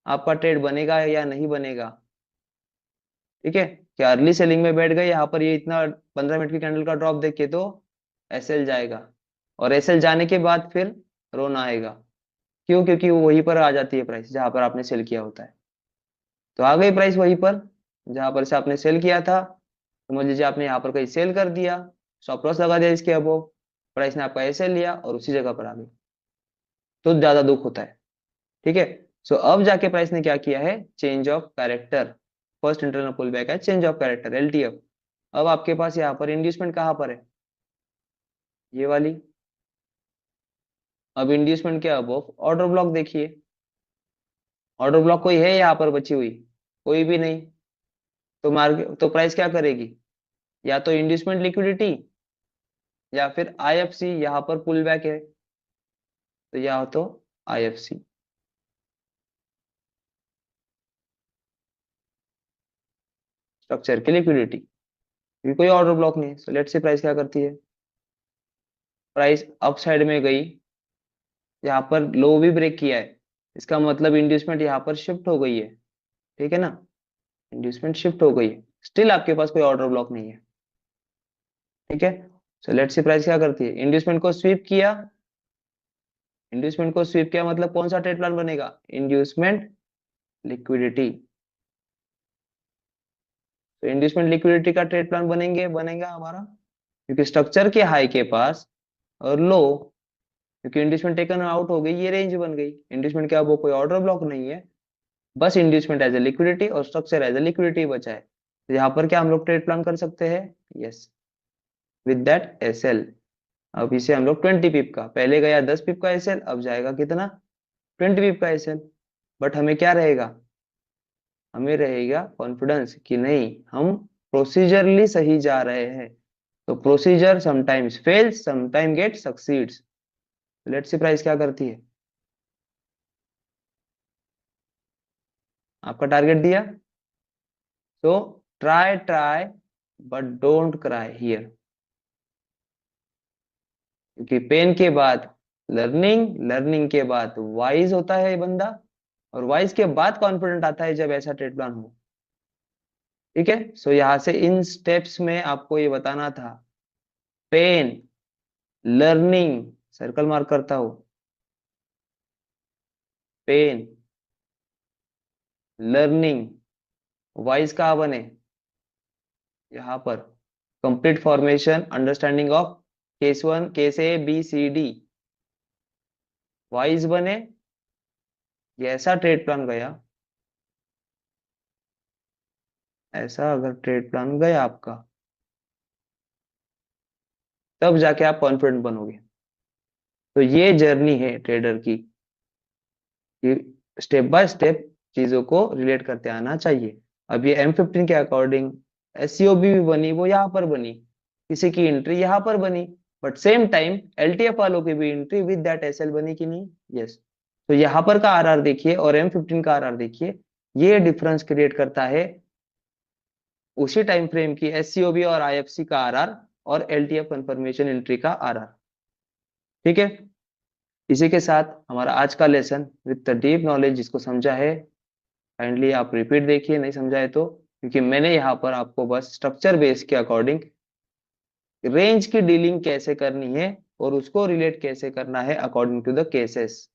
आपका ट्रेड बनेगा या नहीं बनेगा, ठीक है। क्या अर्ली सेलिंग में बैठ गए यहाँ पर, ये इतना 15 मिनट की कैंडल का ड्रॉप देख के तो एसएल जाएगा, और एसएल जाने के बाद फिर रोना आएगा। क्यों? क्योंकि वो वहीं पर आ जाती है प्राइस जहां पर आपने सेल किया होता है। तो आ गई प्राइस वहीं पर जहां पर से आपने सेल किया था। समझ लीजिए आपने यहाँ पर कहीं सेल कर दिया, स्टॉप लॉस लगा दिया इसके अबव, प्राइस ने आपका एसएल लिया और उसी जगह पर आ गई, तो ज्यादा दुख होता है। ठीक है। सो अब जाके प्राइस ने क्या किया है, change of character. First internal pull back है, चेंज ऑफ कैरेक्टर, एलटीएफ। अब आपके पास यहाँ पर इंड्यूसमेंट कहाँ पर है, ये वाली। अब इंड्यूसमेंट के अबव ऑर्डर ब्लॉक देखिए, ऑर्डर ब्लॉक कोई है यहाँ पर बची हुई, कोई भी नहीं। तो मार्केट तो प्राइस क्या करेगी, या तो इंड्यूसमेंट लिक्विडिटी या फिर आईएफसी, यहाँ पर पुल बैक है तो या तो आईएफसी। स्ट्रक्चर की लिक्विडिटी, क्योंकि कोई ऑर्डर ब्लॉक नहीं है। सो लेट्स से प्राइस क्या करती है, प्राइस अप साइड में गई, यहाँ पर लो भी ब्रेक किया है, इसका मतलब इंड्यूसमेंट यहाँ पर शिफ्ट हो गई है। ठीक है ना, इंड्यूसमेंट शिफ्ट हो गई है, स्टिल आपके पास कोई ऑर्डर ब्लॉक नहीं है। ठीक है। सो लेट्स सी प्राइस क्या करती है, इंड्यूसमेंट को स्वीप किया, इंड्यूसमेंट को स्वीप किया मतलब कौन सा ट्रेड प्लान बनेगा, इंड्यूसमेंट लिक्विडिटी। तो इंड्यूसमेंट लिक्विडिटी का ट्रेड प्लान बनेगा हमारा, क्योंकि स्ट्रक्चर के हाई के पास और लो, क्योंकि इंड्यूसमेंट टेकन आउट हो गई, ये रेंज बन गई। इंड्यूसमेंट क्या, वो कोई ऑर्डर ब्लॉक नहीं है, बस इंड्यूसमेंट एज ए लिक्विडिटी और स्ट्रक्चर एज ए लिक्विडिटी बचा है। तो यहाँ पर क्या हम लोग ट्रेड प्लान कर सकते हैं, यस, विद दैट एसएल। अब इसे हम लोग 20 पिप का, पहले गया 10 पिप का एसएल, अब जाएगा कितना, 20 पिप का एसएल। बट हमें क्या रहेगा, हमें रहेगा कॉन्फिडेंस कि नहीं, हम प्रोसीजरली सही जा रहे हैं। तो procedure sometimes fails, sometime get succeeds. Let's see price क्या करती है, आपका टारगेट दिया, तो try try but don't cry here. क्योंकि पेन के बाद लर्निंग, लर्निंग के बाद वाइज होता है ये बंदा, और वाइज के बाद कॉन्फिडेंट आता है जब ऐसा ट्रेड प्लान हो। ठीक है। सो यहां से इन स्टेप्स में आपको ये बताना था, पेन, लर्निंग, सर्कल मार्क करता हूं, पेन, लर्निंग, वाइज कहाँ बने, यहाँ पर, complete formation understanding of case one, case A B C D, wise बने, ये ऐसा ट्रेड प्लान गया, ऐसा अगर ट्रेड प्लान गया आपका, तब जाके आप कॉन्फिडेंट बनोगे। तो ये जर्नी है ट्रेडर की, कि स्टेप बाय स्टेप चीजों को रिलेट करते आना चाहिए। अब ये M15 के अकॉर्डिंग एससीओबी भी बनी, वो यहाँ पर बनी, किसी की एंट्री यहाँ पर बनी, बट सेम टाइम एलटीएफ वालों की भी एंट्री विद दैट एसएल बनी कि नहीं, यस। तो यहाँ पर का आरआर देखिए और M15 का आरआर देखिए, ये डिफरेंस क्रिएट करता है उसी टाइम फ्रेम की एससीओबी और आईएफसी का आरआर और एलटीएफ कंफर्मेशन एंट्री का आरआर। ठीक है। इसी के साथ हमारा आज का lesson with the deep knowledge, जिसको समझा है काइंडली आप रिपीट देखिए, नहीं समझा है तो, क्योंकि मैंने यहाँ पर आपको बस स्ट्रक्चर बेस के अकॉर्डिंग रेंज की डीलिंग कैसे करनी है और उसको रिलेट कैसे करना है अकॉर्डिंग टू द केसेस।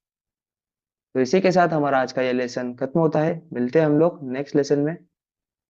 तो इसी के साथ हमारा आज का ये लेसन खत्म होता है, मिलते हैं हम लोग नेक्स्ट लेसन में।